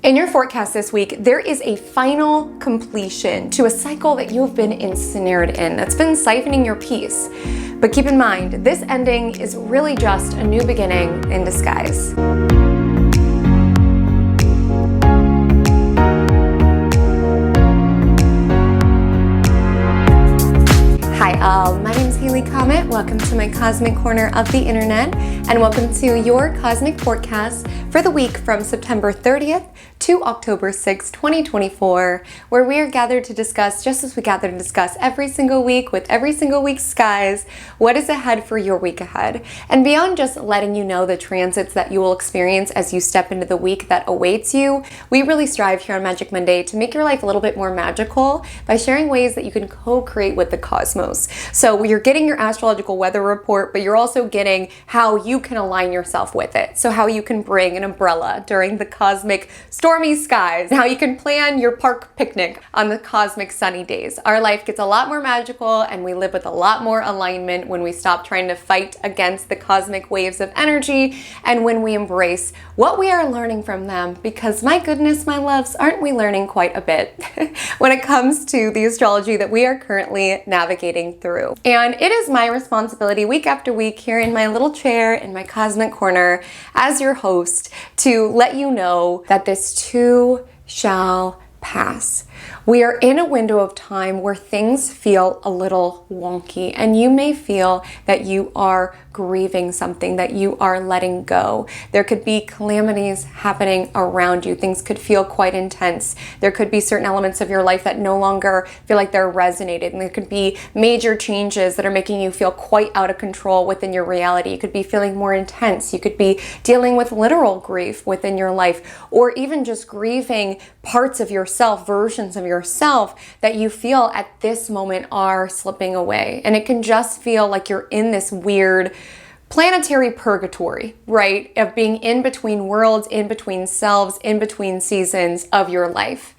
In your forecast this week, there is a final completion to a cycle that you've been ensnared in, that's been siphoning your peace. But keep in mind, this ending is really just a new beginning in disguise. Hi all, my name is Comet. Welcome to my cosmic corner of the internet, and welcome to your cosmic forecast for the week from September 30th to October 6th, 2024, where we are gathered to discuss, just as we gather to discuss every single week with every single week's skies, what is ahead for your week ahead. And beyond just letting you know the transits that you will experience as you step into the week that awaits you, we really strive here on Magic Monday to make your life a little bit more magical by sharing ways that you can co-create with the cosmos. So you're getting your astrological weather report, but you're also getting how you can align yourself with it. So how you can bring an umbrella during the cosmic stormy skies, how you can plan your park picnic on the cosmic sunny days. Our life gets a lot more magical and we live with a lot more alignment when we stop trying to fight against the cosmic waves of energy and when we embrace what we are learning from them, because my goodness, my loves, aren't we learning quite a bit when it comes to the astrology that we are currently navigating through. And it is my responsibility week after week here in my little chair in my cosmic corner as your host to let you know that this too shall pass. We are in a window of time where things feel a little wonky, and you may feel that you are grieving something, that you are letting go. There could be calamities happening around you. Things could feel quite intense. There could be certain elements of your life that no longer feel like they're resonated, and there could be major changes that are making you feel quite out of control within your reality. You could be feeling more intense. You could be dealing with literal grief within your life, or even just grieving parts of yourself, versions of yourself that you feel at this moment are slipping away. And it can just feel like you're in this weird planetary purgatory, right? Of being in between worlds, in between selves, in between seasons of your life.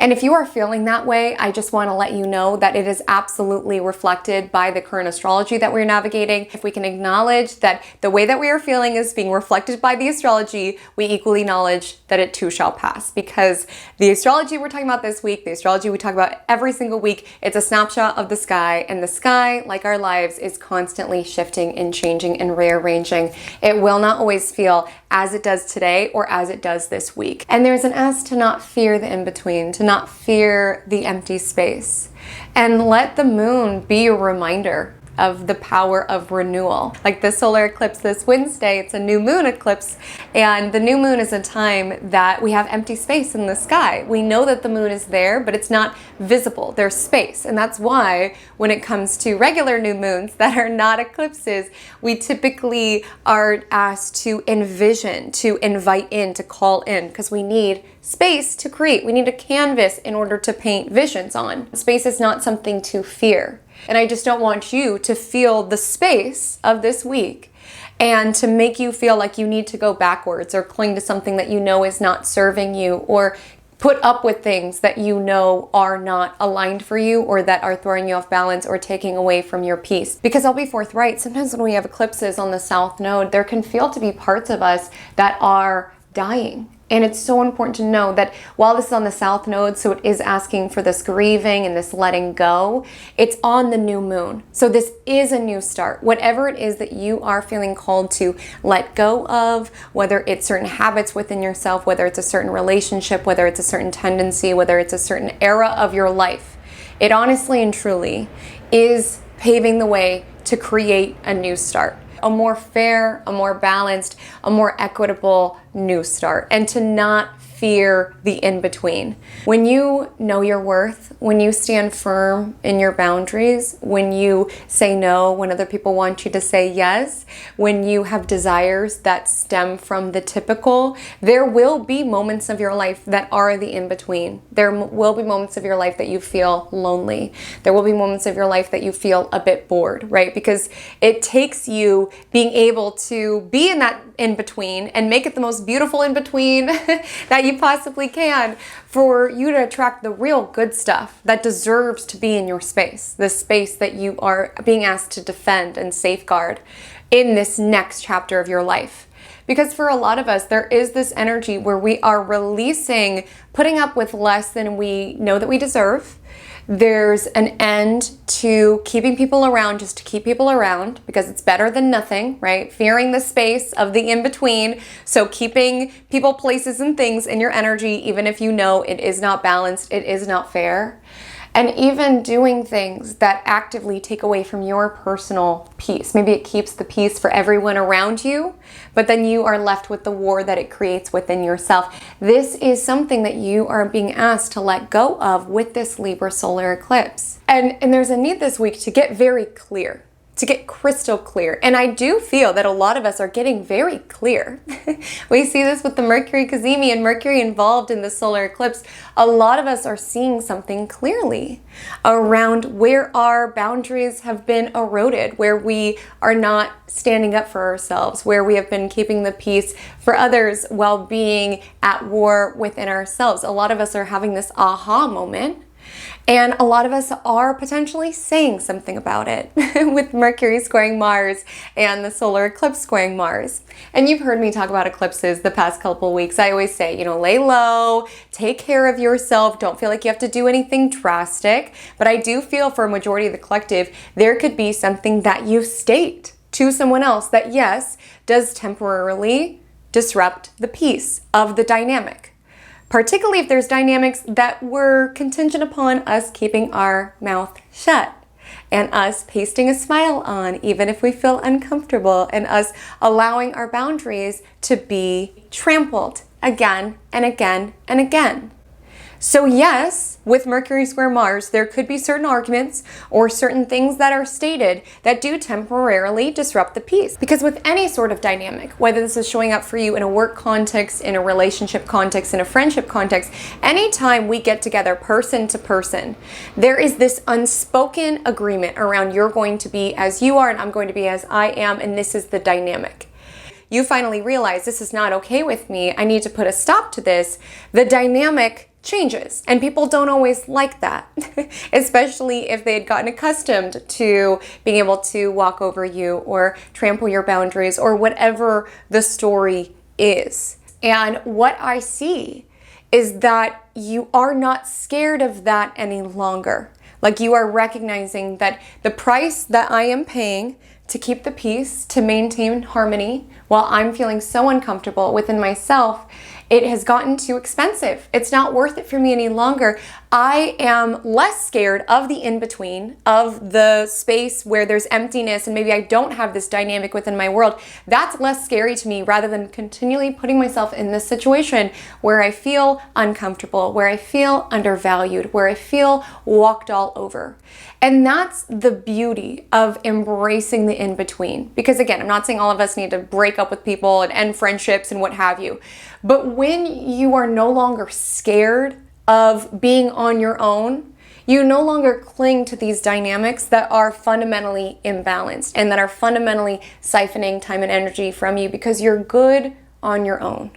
And if you are feeling that way, I just want to let you know that it is absolutely reflected by the current astrology that we're navigating. If we can acknowledge that the way that we are feeling is being reflected by the astrology, we equally acknowledge that it too shall pass. Because the astrology we're talking about this week, the astrology we talk about every single week, it's a snapshot of the sky, and the sky, like our lives, is constantly shifting and changing and rearranging. It will not always feel as it does today or as it does this week. And there's an ask to not fear the in-between, to not fear the empty space, and let the moon be a reminder of the power of renewal. Like the solar eclipse this Wednesday, it's a new moon eclipse, and the new moon is a time that we have empty space in the sky. We know that the moon is there, but it's not visible. There's space, and that's why when it comes to regular new moons that are not eclipses, we typically are asked to envision, to invite in, to call in, because we need space to create. We need a canvas in order to paint visions on. Space is not something to fear. And I just don't want you to feel the space of this week and to make you feel like you need to go backwards or cling to something that you know is not serving you, or put up with things that you know are not aligned for you, or that are throwing you off balance or taking away from your peace. Because I'll be forthright, sometimes when we have eclipses on the south node, there can feel to be parts of us that are dying. And it's so important to know that while this is on the south node, so it is asking for this grieving and this letting go, it's on the new moon. So this is a new start. Whatever it is that you are feeling called to let go of, whether it's certain habits within yourself, whether it's a certain relationship, whether it's a certain tendency, whether it's a certain era of your life, it honestly and truly is paving the way to create a new start. A more fair, a more balanced, a more equitable new start, and to not fear the in-between. When you know your worth, when you stand firm in your boundaries, when you say no when other people want you to say yes, when you have desires that stem from the typical, there will be moments of your life that are the in-between. There will be moments of your life that you feel lonely. There will be moments of your life that you feel a bit bored, right? Because it takes you being able to be in that in-between and make it the most beautiful in-between that you possibly can for you to attract the real good stuff that deserves to be in your space, the space that you are being asked to defend and safeguard in this next chapter of your life. Because for a lot of us, there is this energy where we are releasing, putting up with less than we know that we deserve. There's an end to keeping people around just to keep people around because it's better than nothing, right? Fearing the space of the in-between. So keeping people, places, and things in your energy, even if you know it is not balanced, it is not fair. And even doing things that actively take away from your personal peace. Maybe it keeps the peace for everyone around you, but then you are left with the war that it creates within yourself. This is something that you are being asked to let go of with this Libra solar eclipse. And there's a need this week to get very clear, to get crystal clear. And I do feel that a lot of us are getting very clear. We see this with the Mercury cazimi and Mercury involved in the solar eclipse. A lot of us are seeing something clearly around where our boundaries have been eroded, where we are not standing up for ourselves, where we have been keeping the peace for others while being at war within ourselves. A lot of us are having this aha moment. And a lot of us are potentially saying something about it with Mercury squaring Mars and the solar eclipse squaring Mars. And you've heard me talk about eclipses the past couple weeks. I always say, lay low, take care of yourself, don't feel like you have to do anything drastic. But I do feel for a majority of the collective, there could be something that you state to someone else that, yes, does temporarily disrupt the peace of the dynamic. Particularly if there's dynamics that were contingent upon us keeping our mouth shut and us pasting a smile on, even if we feel uncomfortable, and us allowing our boundaries to be trampled again and again and again. So yes, with Mercury square Mars, there could be certain arguments or certain things that are stated that do temporarily disrupt the peace. Because with any sort of dynamic, whether this is showing up for you in a work context, in a relationship context, in a friendship context, anytime we get together person to person, there is this unspoken agreement around you're going to be as you are and I'm going to be as I am, and this is the dynamic. You finally realize this is not okay with me, I need to put a stop to this. The dynamic changes, and people don't always like that, especially if they had gotten accustomed to being able to walk over you or trample your boundaries or whatever the story is. And what I see is that you are not scared of that any longer. Like, you are recognizing that the price that I am paying to keep the peace, to maintain harmony, while I'm feeling so uncomfortable within myself, it has gotten too expensive. It's not worth it for me any longer. I am less scared of the in-between, of the space where there's emptiness and maybe I don't have this dynamic within my world. That's less scary to me rather than continually putting myself in this situation where I feel uncomfortable, where I feel undervalued, where I feel walked all over. And that's the beauty of embracing the in-between. Because again, I'm not saying all of us need to break up with people and end friendships and what have you. But when you are no longer scared of being on your own, you no longer cling to these dynamics that are fundamentally imbalanced and that are fundamentally siphoning time and energy from you because you're good on your own.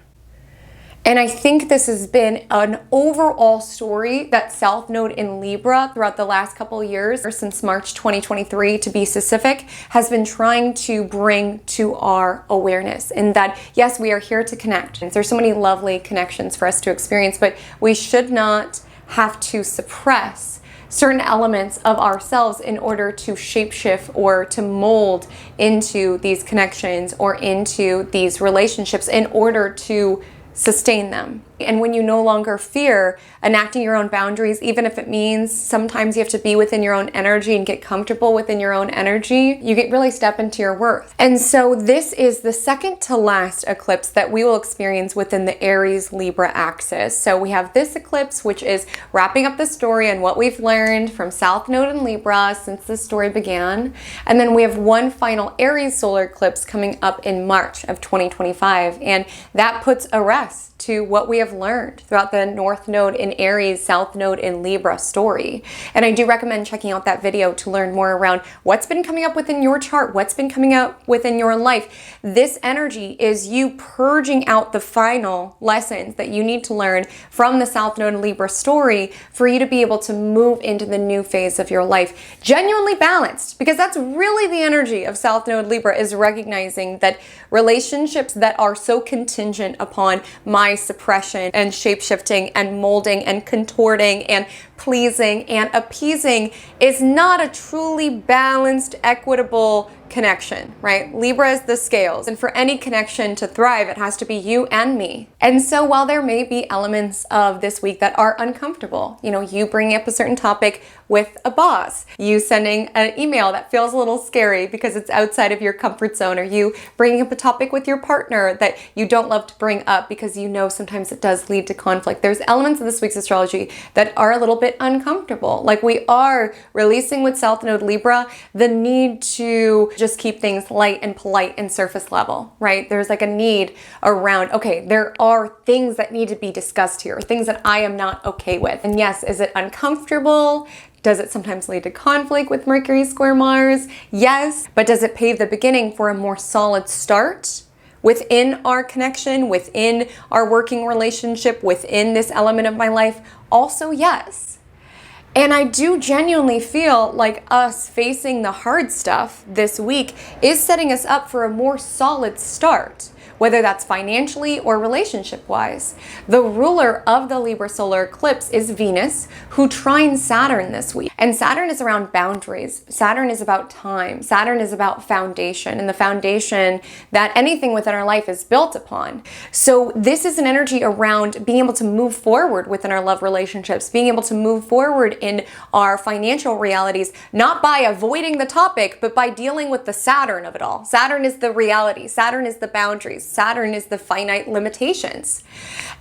And I think this has been an overall story that South Node in Libra throughout the last couple of years, or since March 2023 to be specific, has been trying to bring to our awareness. And that, yes, we are here to connect. There's so many lovely connections for us to experience, but we should not have to suppress certain elements of ourselves in order to shapeshift or to mold into these connections or into these relationships in order to sustain them. And when you no longer fear enacting your own boundaries, even if it means sometimes you have to be within your own energy and get comfortable within your own energy, you get really step into your worth. And so this is the second to last eclipse that we will experience within the Aries Libra axis. So we have this eclipse, which is wrapping up the story and what we've learned from South Node in Libra since the story began. And then we have one final Aries solar eclipse coming up in March of 2025. And that puts a rest to what we have learned throughout the North Node in Aries, South Node in Libra story. And I do recommend checking out that video to learn more around what's been coming up within your chart, what's been coming up within your life. This energy is you purging out the final lessons that you need to learn from the South Node in Libra story for you to be able to move into the new phase of your life genuinely balanced, because that's really the energy of South Node Libra, is recognizing that relationships that are so contingent upon my suppression and shape-shifting and molding and contorting and pleasing and appeasing is not a truly balanced, equitable connection, right? Libra is the scales, and for any connection to thrive, it has to be you and me. And so while there may be elements of this week that are uncomfortable, you bringing up a certain topic with a boss, you sending an email that feels a little scary because it's outside of your comfort zone, or you bringing up a topic with your partner that you don't love to bring up because sometimes it does lead to conflict. There's elements of this week's astrology that are a little bit uncomfortable. Like we are releasing with South Node Libra the need to just keep things light and polite and surface level, right? There's like a need around, okay, there are things that need to be discussed here, things that I am not okay with. And yes, is it uncomfortable? Does it sometimes lead to conflict with Mercury square Mars? Yes. But does it pave the beginning for a more solid start within our connection, within our working relationship, within this element of my life? Also, yes. And I do genuinely feel like us facing the hard stuff this week is setting us up for a more solid start, whether that's financially or relationship-wise. The ruler of the Libra solar eclipse is Venus, who trines Saturn this week. And Saturn is around boundaries. Saturn is about time. Saturn is about foundation, and the foundation that anything within our life is built upon. So this is an energy around being able to move forward within our love relationships, being able to move forward in our financial realities, not by avoiding the topic, but by dealing with the Saturn of it all. Saturn is the reality. Saturn is the boundaries. Saturn is the finite limitations.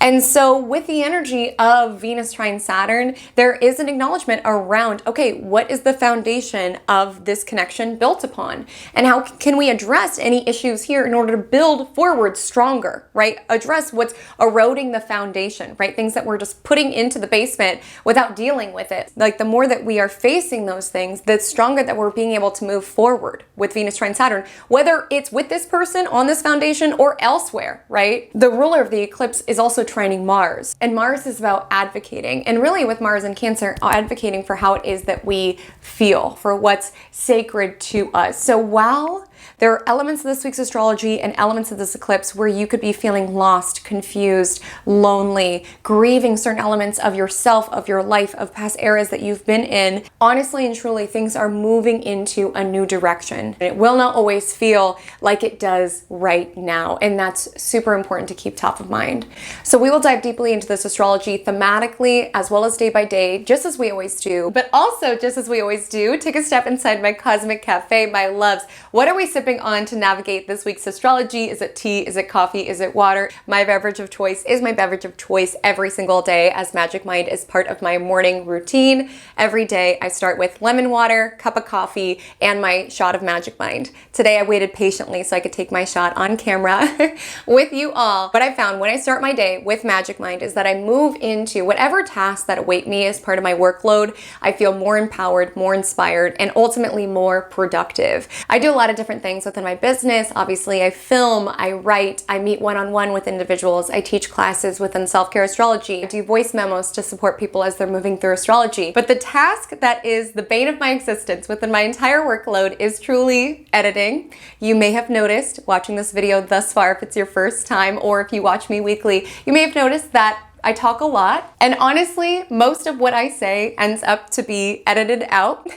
And so with the energy of Venus trine Saturn, there is an acknowledgement around, okay, what is the foundation of this connection built upon? And how can we address any issues here in order to build forward stronger, right? Address what's eroding the foundation, right? Things that we're just putting into the basement without dealing with it. Like the more that we are facing those things, the stronger that we're being able to move forward with Venus trine Saturn, whether it's with this person on this foundation or elsewhere, right? The ruler of the eclipse is also trining Mars, and Mars is about advocating, and really with Mars in Cancer, advocating for how it is that we feel, for what's sacred to us. So while there are elements of this week's astrology and elements of this eclipse where you could be feeling lost, confused, lonely, grieving certain elements of yourself, of your life, of past eras that you've been in, honestly and truly, things are moving into a new direction. And it will not always feel like it does right now. And that's super important to keep top of mind. So we will dive deeply into this astrology thematically as well as day by day, just as we always do. But also, just as we always do, take a step inside my cosmic cafe, my loves. What are we sipping on to navigate this week's astrology? Is it tea? Is it coffee? Is it water? My beverage of choice is my beverage of choice every single day, as Magic Mind is part of my morning routine. Every day I start with lemon water, cup of coffee, and my shot of Magic Mind. Today I waited patiently so I could take my shot on camera with you all. What I found when I start my day with Magic Mind is that I move into whatever tasks that await me as part of my workload. I feel more empowered, more inspired, and ultimately more productive. I do a lot of different things within my business. Obviously, I film, I write, I meet one-on-one with individuals, I teach classes within self-care astrology, I do voice memos to support people as they're moving through astrology. But the task that is the bane of my existence within my entire workload is truly editing. You may have noticed watching this video thus far, if it's your first time, or if you watch me weekly, you may have noticed that I talk a lot, and honestly, most of what I say ends up to be edited out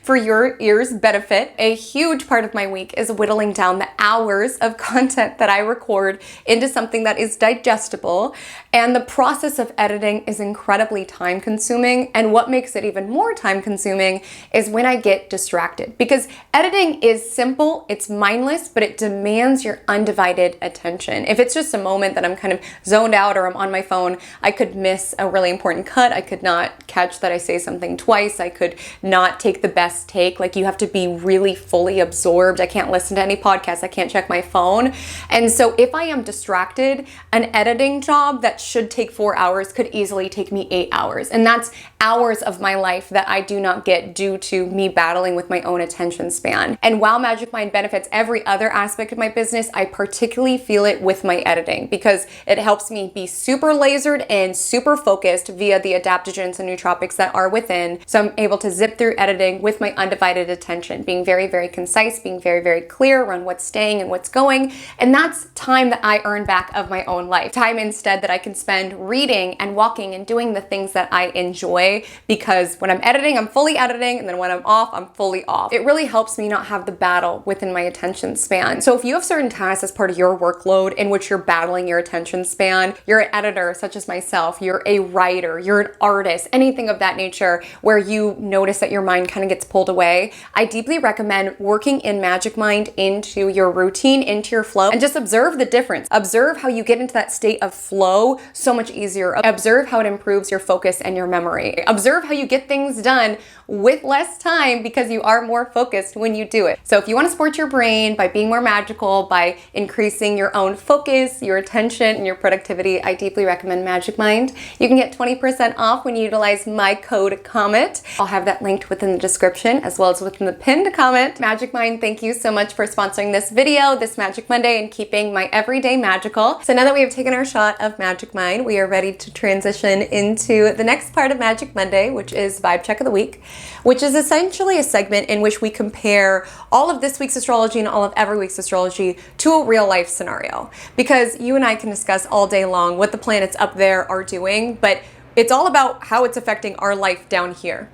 for your ears' benefit. A huge part of my week is whittling down the hours of content that I record into something that is digestible, and the process of editing is incredibly time consuming, and what makes it even more time consuming is when I get distracted, because editing is simple, it's mindless, but it demands your undivided attention. If it's just a moment that I'm kind of zoned out or I'm on my phone, I could miss a really important cut, I could not catch that I say something twice, I could not take the the best take. Like, you have to be really fully absorbed. I can't listen to any podcasts. I can't check my phone. And so if I am distracted, an editing job that should take 4 hours could easily take me 8 hours. And that's hours of my life that I do not get due to me battling with my own attention span. And while Magic Mind benefits every other aspect of my business, I particularly feel it with my editing because it helps me be super lasered and super focused via the adaptogens and nootropics that are within. So I'm able to zip through editing with my undivided attention, being very, very concise, being very, very clear around what's staying and what's going. And that's time that I earn back of my own life. Time instead that I can spend reading and walking and doing the things that I enjoy, because when I'm editing, I'm fully editing, and then when I'm off, I'm fully off. It really helps me not have the battle within my attention span. So if you have certain tasks as part of your workload in which you're battling your attention span, you're an editor such as myself, you're a writer, you're an artist, anything of that nature where you notice that your mind kind of gets pulled away, I deeply recommend working in Magic Mind into your routine, into your flow, and just observe the difference. Observe how you get into that state of flow so much easier. Observe how it improves your focus and your memory. Observe how you get things done with less time because you are more focused when you do it. So if you want to support your brain by being more magical, by increasing your own focus, your attention, and your productivity, I deeply recommend Magic Mind. You can get 20% off when you utilize my code COMET. I'll have that linked within the description as well as within the pinned comment. Magic Mind, thank you so much for sponsoring this video, this Magic Monday, and keeping my everyday magical. So now that we have taken our shot of Magic Mind, we are ready to transition into the next part of Magic Monday, which is Vibe Check of the Week, which is essentially a segment in which we compare all of this week's astrology and all of every week's astrology to a real life scenario. Because you and I can discuss all day long what the planets up there are doing, but it's all about how it's affecting our life down here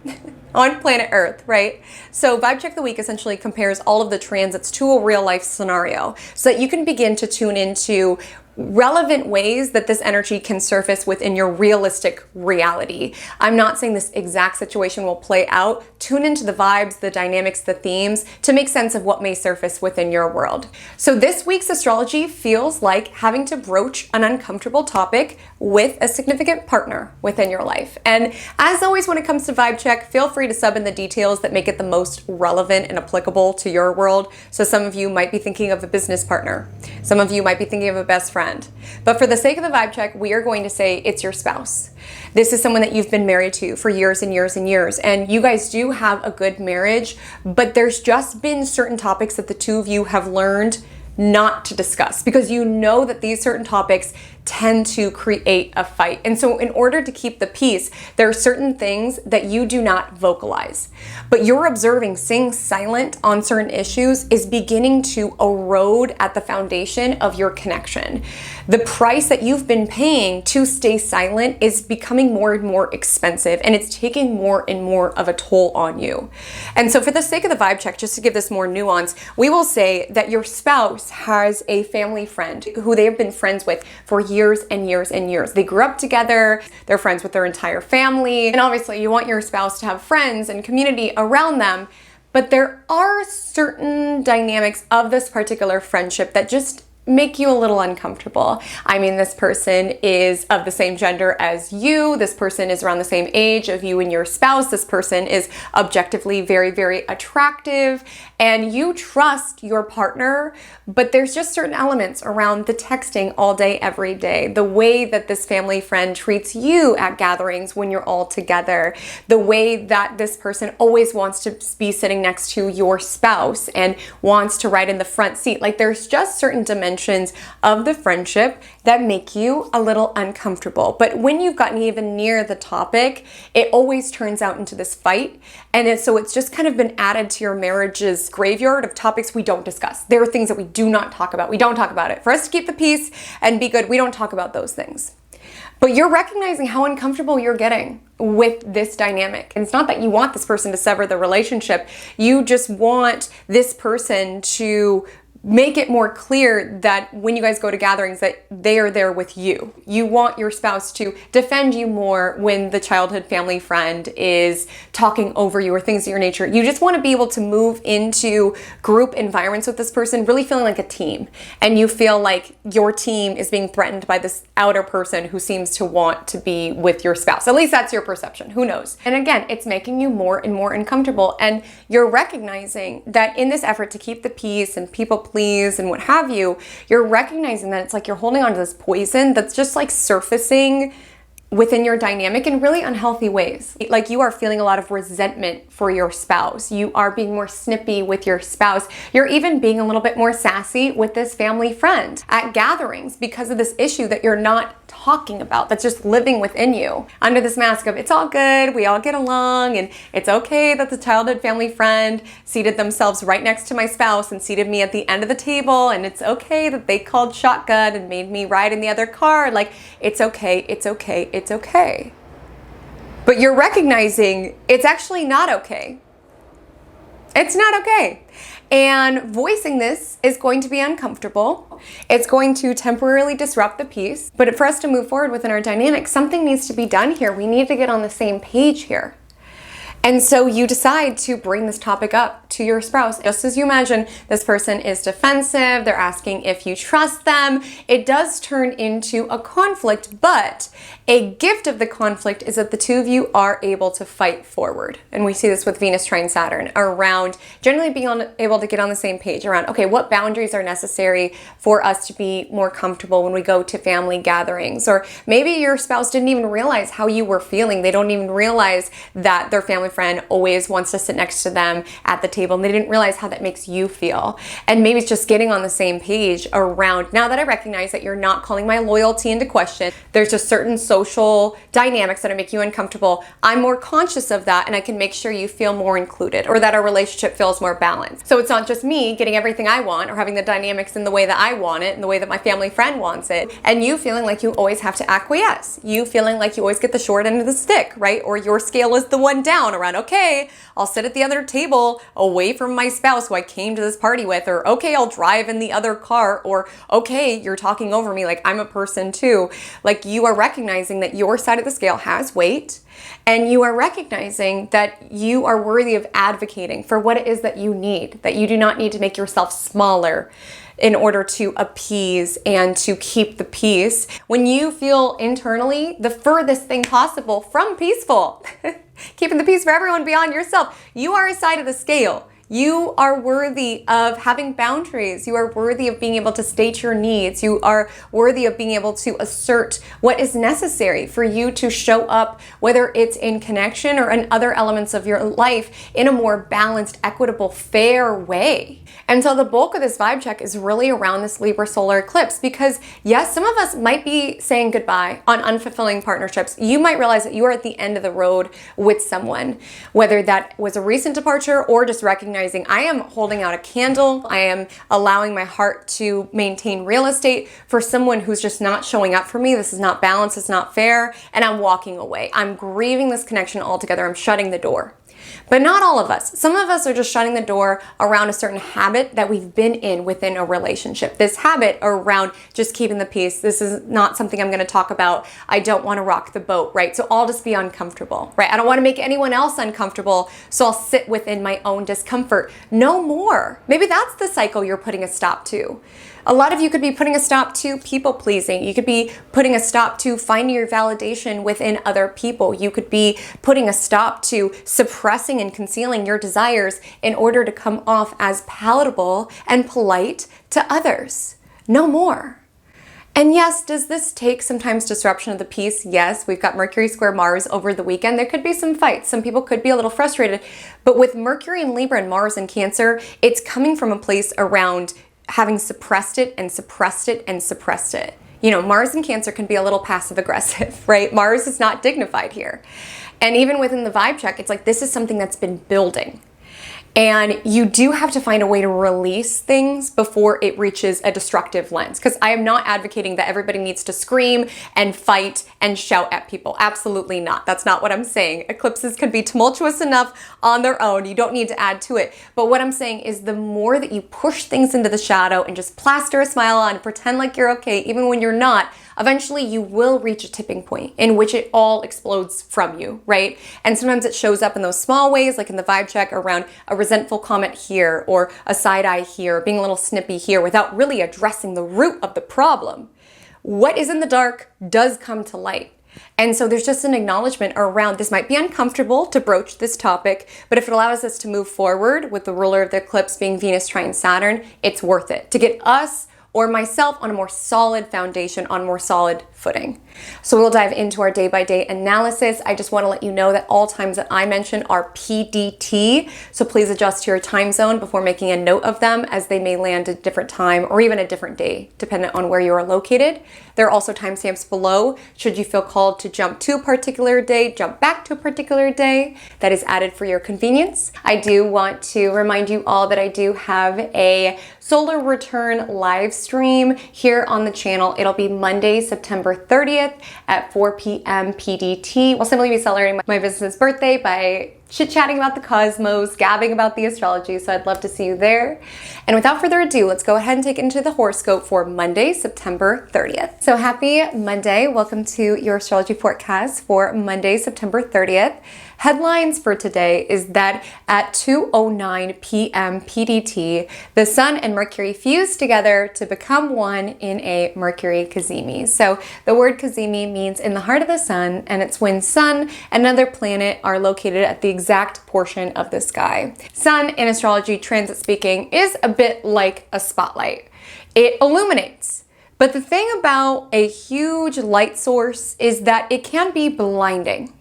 on planet Earth, right? So Vibe Check of the Week essentially compares all of the transits to a real life scenario so that you can begin to tune into relevant ways that this energy can surface within your realistic reality. I'm not saying this exact situation will play out. Tune into the vibes, the dynamics, the themes to make sense of what may surface within your world. So this week's astrology feels like having to broach an uncomfortable topic with a significant partner within your life. And as always, when it comes to Vibe Check, feel free to sub in the details that make it the most relevant and applicable to your world. So some of you might be thinking of a business partner. Some of you might be thinking of a best friend. But for the sake of the vibe check, we are going to say it's your spouse. This is someone that you've been married to for years and years and years, and you guys do have a good marriage, but there's just been certain topics that the two of you have learned not to discuss because you know that these certain topics tend to create a fight. And so in order to keep the peace, there are certain things that you do not vocalize. But you're observing staying silent on certain issues is beginning to erode at the foundation of your connection. The price that you've been paying to stay silent is becoming more and more expensive, and it's taking more and more of a toll on you. And so for the sake of the vibe check, just to give this more nuance, we will say that your spouse has a family friend who they have been friends with for years and years and years. They grew up together, they're friends with their entire family, and obviously you want your spouse to have friends and community around them, but there are certain dynamics of this particular friendship that just make you a little uncomfortable. I mean, this person is of the same gender as you. This person is around the same age of you and your spouse. This person is objectively very, very attractive, and you trust your partner, but there's just certain elements around the texting all day, every day, the way that this family friend treats you at gatherings when you're all together, the way that this person always wants to be sitting next to your spouse and wants to ride in the front seat. Like, there's just certain dimensions of the friendship that make you a little uncomfortable. But when you've gotten even near the topic, it always turns out into this fight. And so it's just kind of been added to your marriage's graveyard of topics we don't discuss. There are things that we do not talk about. We don't talk about it. For us to keep the peace and be good, we don't talk about those things. But you're recognizing how uncomfortable you're getting with this dynamic. And it's not that you want this person to sever the relationship. You just want this person to make it more clear that when you guys go to gatherings that they are there with you. You want your spouse to defend you more when the childhood family friend is talking over you or things of your nature. You just want to be able to move into group environments with this person, really feeling like a team. And you feel like your team is being threatened by this outer person who seems to want to be with your spouse. At least that's your perception. Who knows? And again, it's making you more and more uncomfortable. And you're recognizing that in this effort to keep the peace and people please and what have you, you're recognizing that it's like you're holding on to this poison that's just like surfacing within your dynamic in really unhealthy ways. Like you are feeling a lot of resentment for your spouse. You are being more snippy with your spouse. You're even being a little bit more sassy with this family friend at gatherings because of this issue that you're not talking about, that's just living within you under this mask of it's all good, we all get along, and it's okay that the childhood family friend seated themselves right next to my spouse and seated me at the end of the table, and it's okay that they called shotgun and made me ride in the other car. Like, it's okay, it's okay, it's okay. But you're recognizing it's actually not okay. It's not okay. And voicing this is going to be uncomfortable. It's going to temporarily disrupt the peace. But for us to move forward within our dynamic, something needs to be done here. We need to get on the same page here. And so you decide to bring this topic up to your spouse. Just as you imagine, this person is defensive, they're asking if you trust them. It does turn into a conflict, but a gift of the conflict is that the two of you are able to fight forward. And we see this with Venus trine Saturn around generally being able to get on the same page around, okay, what boundaries are necessary for us to be more comfortable when we go to family gatherings? Or maybe your spouse didn't even realize how you were feeling. They don't even realize that their family friend always wants to sit next to them at the table, and they didn't realize how that makes you feel. And maybe it's just getting on the same page around, now that I recognize that you're not calling my loyalty into question, there's just certain social dynamics that make you uncomfortable. I'm more conscious of that, and I can make sure you feel more included, or that our relationship feels more balanced. So it's not just me getting everything I want or having the dynamics in the way that I want it and the way that my family friend wants it, and you feeling like you always have to acquiesce, you feeling like you always get the short end of the stick, right? Or your scale is the one down around, okay, I'll sit at the other table away from my spouse who I came to this party with, or okay, I'll drive in the other car, or okay, you're talking over me like I'm a person too. Like, you are recognizing that your side of the scale has weight, and you are recognizing that you are worthy of advocating for what it is that you need, that you do not need to make yourself smaller in order to appease and to keep the peace. When you feel internally the furthest thing possible from peaceful, keeping the peace for everyone beyond yourself, you are a side of the scale. You are worthy of having boundaries. You are worthy of being able to state your needs. You are worthy of being able to assert what is necessary for you to show up, whether it's in connection or in other elements of your life, in a more balanced, equitable, fair way. And so the bulk of this vibe check is really around this Libra solar eclipse, because yes, some of us might be saying goodbye on unfulfilling partnerships. You might realize that you are at the end of the road with someone, whether that was a recent departure or just recognizing I am holding out a candle. I am allowing my heart to maintain real estate for someone who's just not showing up for me. This is not balanced. It's not fair. And I'm walking away. I'm grieving this connection altogether. I'm shutting the door. But not all of us. Some of us are just shutting the door around a certain habit that we've been in within a relationship. This habit around just keeping the peace. This is not something I'm going to talk about. I don't want to rock the boat, right? So I'll just be uncomfortable, right? I don't want to make anyone else uncomfortable, so I'll sit within my own discomfort. No more. Maybe that's the cycle you're putting a stop to. A lot of you could be putting a stop to people pleasing. You could be putting a stop to finding your validation within other people. You could be putting a stop to suppressing and concealing your desires in order to come off as palatable and polite to others. No more. And yes, does this take sometimes disruption of the peace? Yes, we've got Mercury square Mars over the weekend. There could be some fights. Some people could be a little frustrated. But with Mercury in Libra and Mars in Cancer, it's coming from a place around having suppressed it and suppressed it and suppressed it. You know, Mars in Cancer can be a little passive aggressive, right? Mars is not dignified here. And even within the vibe check, it's like this is something that's been building. And you do have to find a way to release things before it reaches a destructive lens. Because I am not advocating that everybody needs to scream and fight and shout at people. Absolutely not. That's not what I'm saying. Eclipses can be tumultuous enough on their own. You don't need to add to it. But what I'm saying is the more that you push things into the shadow and just plaster a smile on and pretend like you're okay, even when you're not, eventually you will reach a tipping point in which it all explodes from you, right? And sometimes it shows up in those small ways, like in the vibe check around a resentful comment here or a side eye here, being a little snippy here without really addressing the root of the problem. What is in the dark does come to light. And so there's just an acknowledgement around this might be uncomfortable to broach this topic, but if it allows us to move forward with the ruler of the eclipse being Venus trine Saturn, it's worth it to get us or myself on a more solid foundation, on more solid footing. So we'll dive into our day-by-day analysis. I just want to let you know that all times that I mention are PDT, so please adjust to your time zone before making a note of them, as they may land at a different time or even a different day, depending on where you are located. There are also timestamps below, should you feel called to jump to a particular day, jump back to a particular day. That is added for your convenience. I do want to remind you all that I do have a solar return live stream here on the channel. It'll be Monday, September 30th at 4 p.m. PDT. We'll simply be celebrating my business birthday by chit-chatting about the cosmos, gabbing about the astrology, so I'd love to see you there. And without further ado, let's go ahead and take it into the horoscope for Monday, September 30th. So happy Monday. Welcome to your astrology forecast for Monday, September 30th. Headlines for today is that at 2:09 p.m. PDT, the Sun and Mercury fuse together to become one in a Mercury cazimi. So the word cazimi means in the heart of the Sun, and it's when Sun and another planet are located at the exact portion of the sky. Sun in astrology, transit speaking, is a bit like a spotlight. It illuminates. But the thing about a huge light source is that it can be blinding.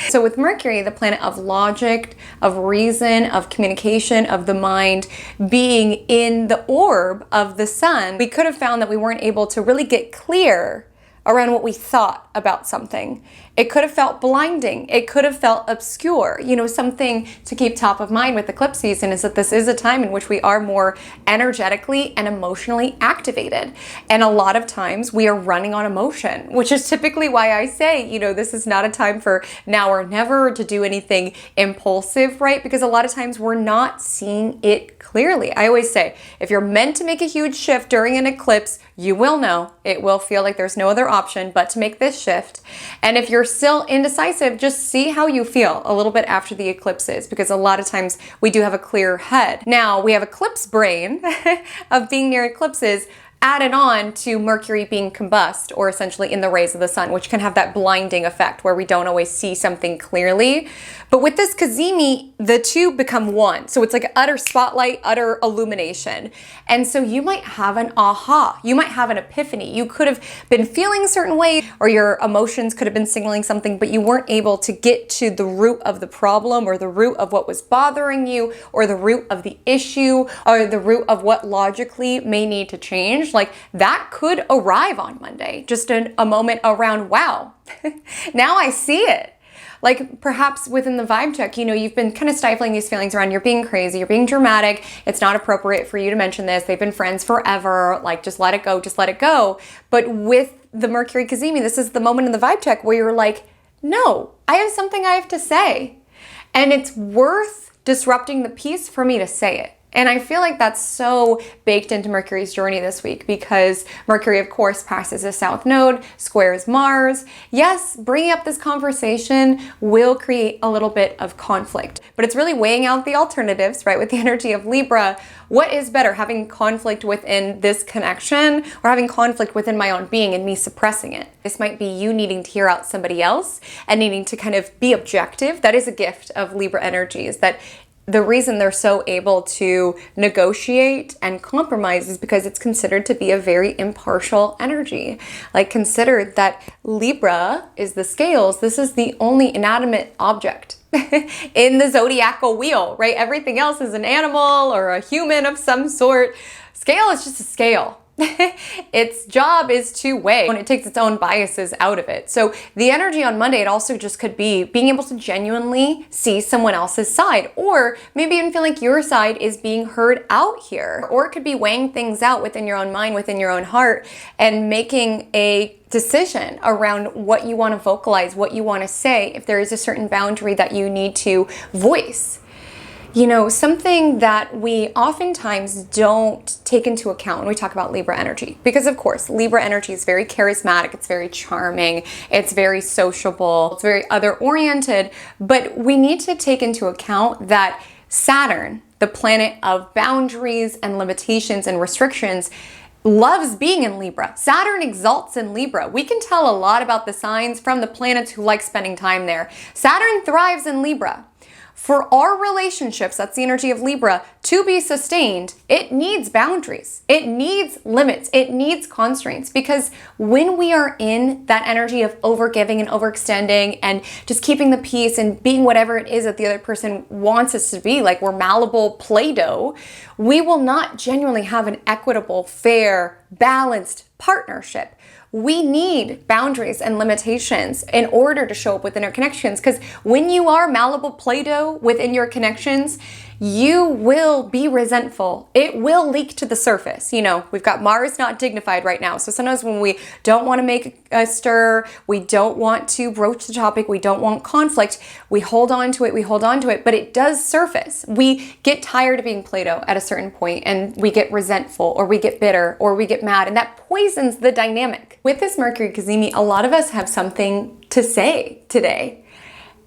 So with Mercury, the planet of logic, of reason, of communication, of the mind, being in the orb of the Sun, we could have found that we weren't able to really get clear around what we thought about something. It could have felt blinding. It could have felt obscure. You know, something to keep top of mind with eclipse season is that this is a time in which we are more energetically and emotionally activated. And a lot of times we are running on emotion, which is typically why I say, you know, this is not a time for now or never to do anything impulsive, right? Because a lot of times we're not seeing it clearly. I always say, if you're meant to make a huge shift during an eclipse, you will know. It will feel like there's no other option but to make this shift. And if you're still indecisive, just see how you feel a little bit after the eclipses, because a lot of times we do have a clear head. Now, we have eclipse brain of being near eclipses added on to Mercury being combust, or essentially in the rays of the Sun, which can have that blinding effect where we don't always see something clearly. But with this cazimi, the two become one. So it's like utter spotlight, utter illumination. And so you might have an aha. You might have an epiphany. You could have been feeling a certain way, or your emotions could have been signaling something, but you weren't able to get to the root of the problem, or the root of what was bothering you, or the root of the issue, or the root of what logically may need to change. Like that could arrive on Monday. Just a moment around, wow, now I see it. Like perhaps within the vibe check, you know, you've been kind of stifling these feelings around you're being crazy, you're being dramatic. It's not appropriate for you to mention this. They've been friends forever. Like just let it go, just let it go. But with the Mercury cazimi, this is the moment in the vibe check where you're like, no, I have something I have to say. And it's worth disrupting the peace for me to say it. And I feel like that's so baked into Mercury's journey this week, because Mercury, of course, passes a south node, squares Mars. Yes, bringing up this conversation will create a little bit of conflict, but it's really weighing out the alternatives, right? With the energy of Libra, what is better, having conflict within this connection or having conflict within my own being and me suppressing it? This might be you needing to hear out somebody else and needing to kind of be objective. That is a gift of Libra energy, is that the reason they're so able to negotiate and compromise is because it's considered to be a very impartial energy. Like, consider that Libra is the scales. This is the only inanimate object in the zodiacal wheel, right? Everything else is an animal or a human of some sort. Scale is just a scale. its job is to weigh when it takes its own biases out of it. So the energy on Monday, it also just could be being able to genuinely see someone else's side, or maybe even feel like your side is being heard out here. Or it could be weighing things out within your own mind, within your own heart, and making a decision around what you want to vocalize, what you want to say, if there is a certain boundary that you need to voice. You know, something that we oftentimes don't take into account when we talk about Libra energy, because of course, Libra energy is very charismatic, it's very charming, it's very sociable, it's very other-oriented, but we need to take into account that Saturn, the planet of boundaries and limitations and restrictions, loves being in Libra. Saturn exalts in Libra. We can tell a lot about the signs from the planets who like spending time there. Saturn thrives in Libra. For our relationships, that's the energy of Libra, to be sustained, it needs boundaries. It needs limits. It needs constraints, because when we are in that energy of overgiving and overextending and just keeping the peace and being whatever it is that the other person wants us to be, like we're malleable Play-Doh, we will not genuinely have an equitable, fair, balanced partnership. We need boundaries and limitations in order to show up within our connections, because when you are malleable Play-Doh within your connections, you will be resentful. It will leak to the surface. You know, we've got Mars not dignified right now. So sometimes when we don't want to make a stir, we don't want to broach the topic, we don't want conflict, we hold on to it, but it does surface. We get tired of being Play-Doh at a certain point, and we get resentful, or we get bitter, or we get mad, and that poisons the dynamic. With this Mercury Cazimi, a lot of us have something to say today.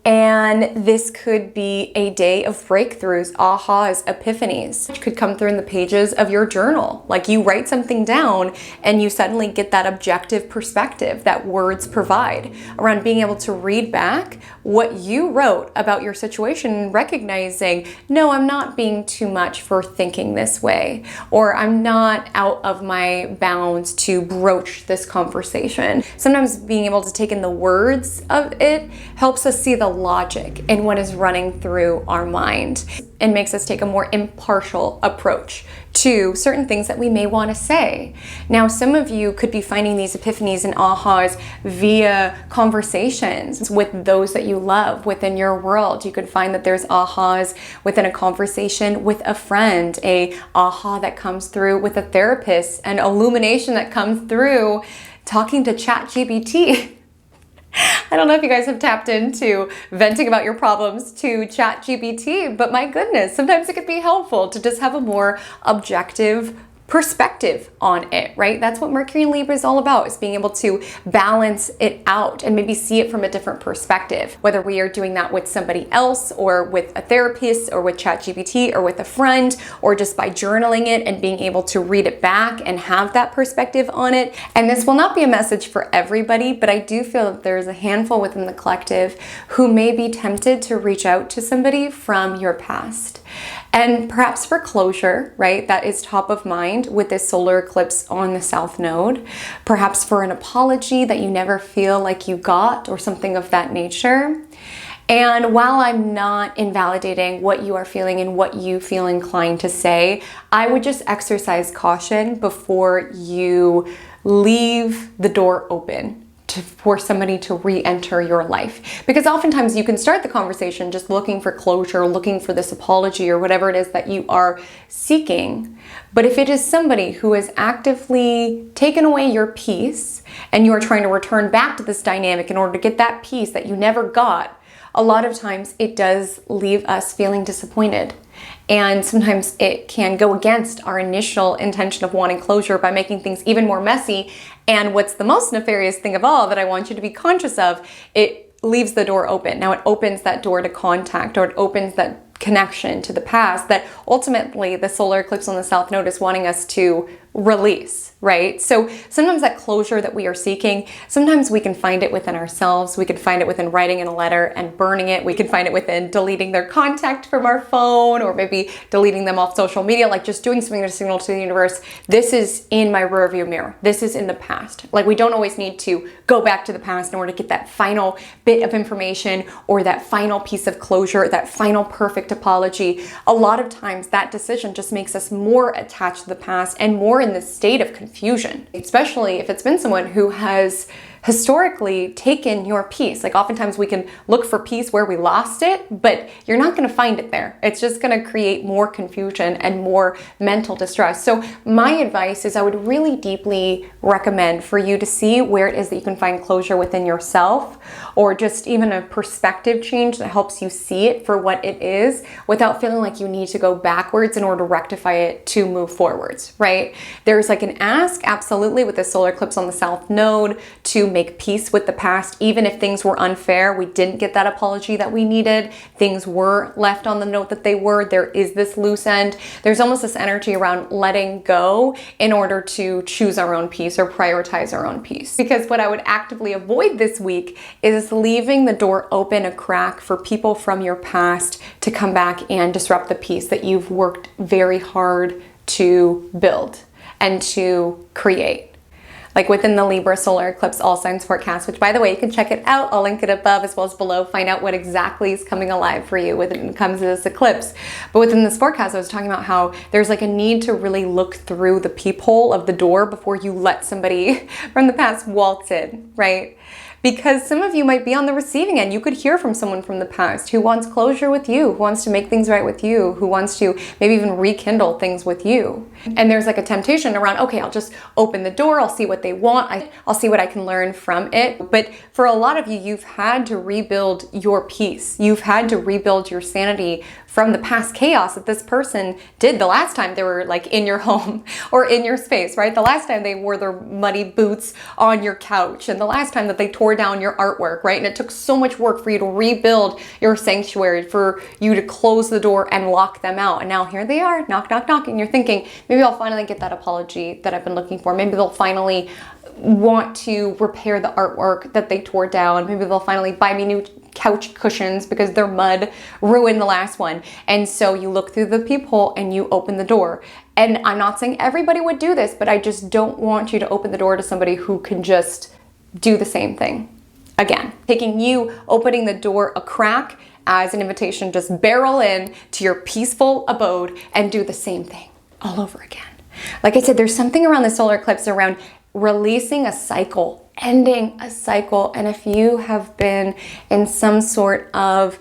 And this could be a day of breakthroughs, ahas, epiphanies, which could come through in the pages of your journal. Like you write something down and you suddenly get that objective perspective that words provide around being able to read back what you wrote about your situation and recognizing, no, I'm not being too much for thinking this way, or I'm not out of my bounds to broach this conversation. Sometimes being able to take in the words of it helps us see the logic in what is running through our mind and makes us take a more impartial approach to certain things that we may want to say. Now, some of you could be finding these epiphanies and ahas via conversations with those that you love within your world. You could find that there's ahas within a conversation with a friend, a aha that comes through with a therapist, an illumination that comes through talking to ChatGPT. I don't know if you guys have tapped into venting about your problems to ChatGPT, but my goodness, sometimes it could be helpful to just have a more objective perspective on it, right? That's what Mercury and Libra is all about, is being able to balance it out and maybe see it from a different perspective. Whether we are doing that with somebody else, or with a therapist, or with ChatGPT, or with a friend, or just by journaling it and being able to read it back and have that perspective on it. And this will not be a message for everybody, but I do feel that there's a handful within the collective who may be tempted to reach out to somebody from your past. And perhaps for closure, right? That is top of mind with this solar eclipse on the South Node. Perhaps for an apology that you never feel like you got, or something of that nature. And while I'm not invalidating what you are feeling and what you feel inclined to say, I would just exercise caution before you leave the door open for somebody to re-enter your life. Because oftentimes you can start the conversation just looking for closure, looking for this apology, or whatever it is that you are seeking. But if it is somebody who has actively taken away your peace, and you are trying to return back to this dynamic in order to get that peace that you never got, a lot of times it does leave us feeling disappointed. And sometimes it can go against our initial intention of wanting closure by making things even more messy. And what's the most nefarious thing of all that I want you to be conscious of, it leaves the door open. Now it opens that door to contact, or it opens that connection to the past that ultimately the solar eclipse on the South Node is wanting us to release, right? So sometimes that closure that we are seeking, sometimes we can find it within ourselves. We can find it within writing in a letter and burning it. We can find it within deleting their contact from our phone, or maybe deleting them off social media, like just doing something to signal to the universe, this is in my rearview mirror. This is in the past. Like, we don't always need to go back to the past in order to get that final bit of information, or that final piece of closure, that final perfect perfect apology, a lot of times that decision just makes us more attached to the past and more in this state of confusion, especially if it's been someone who has historically taken your peace. Like oftentimes we can look for peace where we lost it, but you're not going to find it there. It's just going to create more confusion and more mental distress. So my advice is I would really deeply recommend for you to see where it is that you can find closure within yourself, or just even a perspective change that helps you see it for what it is without feeling like you need to go backwards in order to rectify it to move forwards, right? There's like an ask, absolutely, with the solar eclipse on the south node to make peace with the past. Even if things were unfair, we didn't get that apology that we needed, things were left on the note that they were, there is this loose end. There's almost this energy around letting go in order to choose our own peace or prioritize our own peace. Because what I would actively avoid this week is leaving the door open, a crack for people from your past to come back and disrupt the peace that you've worked very hard to build and to create. Like within the Libra solar eclipse all signs forecast, which by the way, you can check it out. I'll link it above as well as below. Find out what exactly is coming alive for you when it comes to this eclipse. But within this forecast, I was talking about how there's like a need to really look through the peephole of the door before you let somebody from the past waltz in, right? Because some of you might be on the receiving end. You could hear from someone from the past who wants closure with you, who wants to make things right with you, who wants to maybe even rekindle things with you. And there's like a temptation around, okay, I'll just open the door, I'll see what they want, I'll see what I can learn from it. But for a lot of you, you've had to rebuild your peace. You've had to rebuild your sanity from the past chaos that this person did the last time they were like in your home or in your space, right? The last time they wore their muddy boots on your couch, and the last time that they tore down your artwork, right? And it took so much work for you to rebuild your sanctuary, for you to close the door and lock them out. And now here they are, knock, knock, knock. And you're thinking, maybe I'll finally get that apology that I've been looking for. Maybe they'll finally want to repair the artwork that they tore down. Maybe they'll finally buy me new couch cushions because their mud ruined the last one. And so you look through the peephole and you open the door. And I'm not saying everybody would do this, but I just don't want you to open the door to somebody who can just do the same thing again. Taking you opening the door a crack as an invitation, just barrel in to your peaceful abode and do the same thing all over again. Like I said, there's something around the solar eclipse around releasing a cycle, ending a cycle. And if you have been in some sort of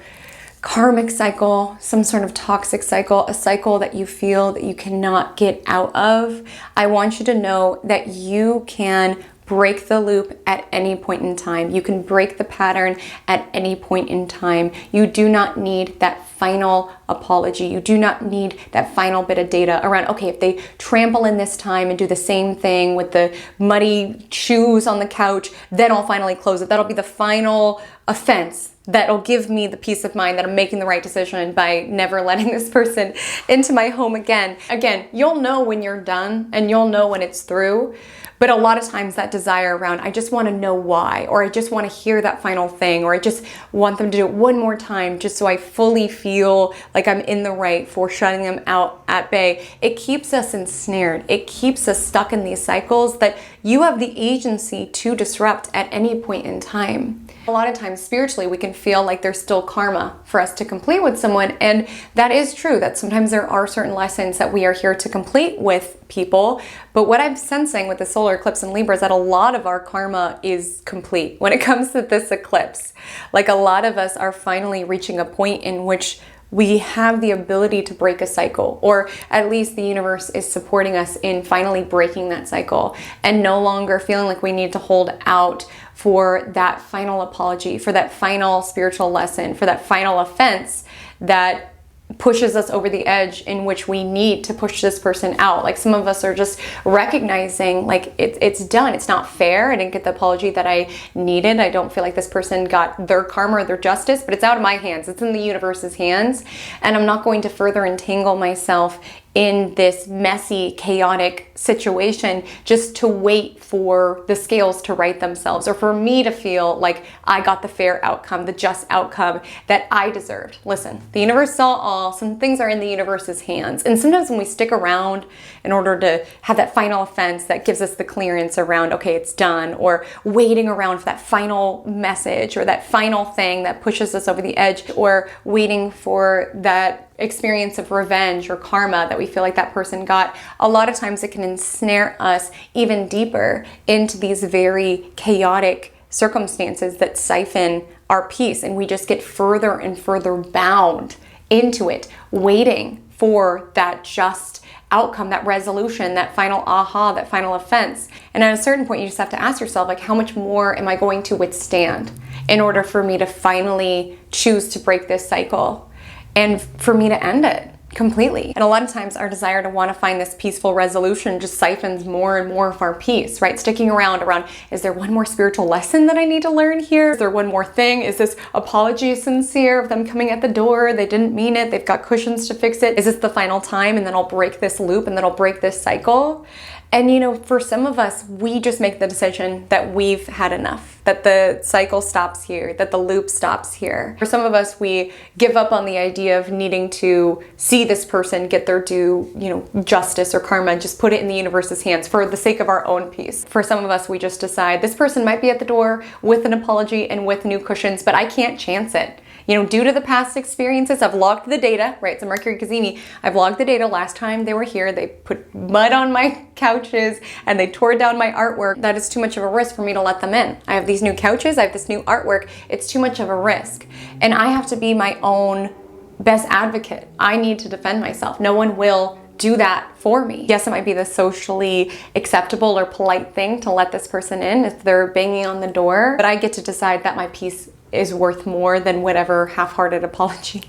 karmic cycle, some sort of toxic cycle, a cycle that you feel that you cannot get out of, I want you to know that you can break the loop at any point in time. You can break the pattern at any point in time. You do not need that final apology. You do not need that final bit of data around, okay, if they trample in this time and do the same thing with the muddy shoes on the couch, then I'll finally close it. That'll be the final offense that'll give me the peace of mind that I'm making the right decision by never letting this person into my home again. Again, you'll know when you're done and you'll know when it's through. But a lot of times that desire around, I just want to know why, or I just want to hear that final thing, or I just want them to do it one more time just so I fully feel like I'm in the right for shutting them out at bay. It keeps us ensnared. It keeps us stuck in these cycles that you have the agency to disrupt at any point in time. A lot of times spiritually, we can feel like there's still karma for us to complete with someone. And that is true, that sometimes there are certain lessons that we are here to complete with people. But what I'm sensing with the solar eclipse in Libra is that a lot of our karma is complete when it comes to this eclipse. Like a lot of us are finally reaching a point in which we have the ability to break a cycle, or at least the universe is supporting us in finally breaking that cycle and no longer feeling like we need to hold out for that final apology, for that final spiritual lesson, for that final offense that pushes us over the edge in which we need to push this person out. Like some of us are just recognizing like it's done. It's not fair. I didn't get the apology that I needed. I don't feel like this person got their karma or their justice, but it's out of my hands. It's in the universe's hands. And I'm not going to further entangle myself in this messy, chaotic situation just to wait for the scales to right themselves, or for me to feel like I got the fair outcome, the just outcome that I deserved. Listen, the universe saw all. Some things are in the universe's hands. And sometimes when we stick around in order to have that final offense that gives us the clearance around, okay, it's done, or waiting around for that final message or that final thing that pushes us over the edge, or waiting for that experience of revenge or karma that we feel like that person got, a lot of times it can ensnare us even deeper into these very chaotic circumstances that siphon our peace, and we just get further and further bound into it, waiting for that just outcome, that resolution, that final aha, that final offense. And at a certain point, you just have to ask yourself, like, how much more am I going to withstand in order for me to finally choose to break this cycle and for me to end it completely? And a lot of times our desire to want to find this peaceful resolution just siphons more and more of our peace, right? Sticking around, is there one more spiritual lesson that I need to learn here? Is there one more thing? Is this apology sincere of them coming at the door? They didn't mean it. They've got cushions to fix it. Is this the final time? And then I'll break this loop, and then I'll break this cycle. And for some of us, we just make the decision that we've had enough, that the cycle stops here, that the loop stops here. For some of us, we give up on the idea of needing to see this person get their due, justice or karma, and just put it in the universe's hands for the sake of our own peace. For some of us, we just decide this person might be at the door with an apology and with new cushions, but I can't chance it. Due to the past experiences, I've logged the data, right? It's a Mercury Cazimi. I've logged the data. Last time they were here, they put mud on my couches and they tore down my artwork. That is too much of a risk for me to let them in. I have these new couches. I have this new artwork. It's too much of a risk. And I have to be my own best advocate. I need to defend myself. No one will do that for me. Yes, it might be the socially acceptable or polite thing to let this person in if they're banging on the door, but I get to decide that my peace is worth more than whatever half-hearted apology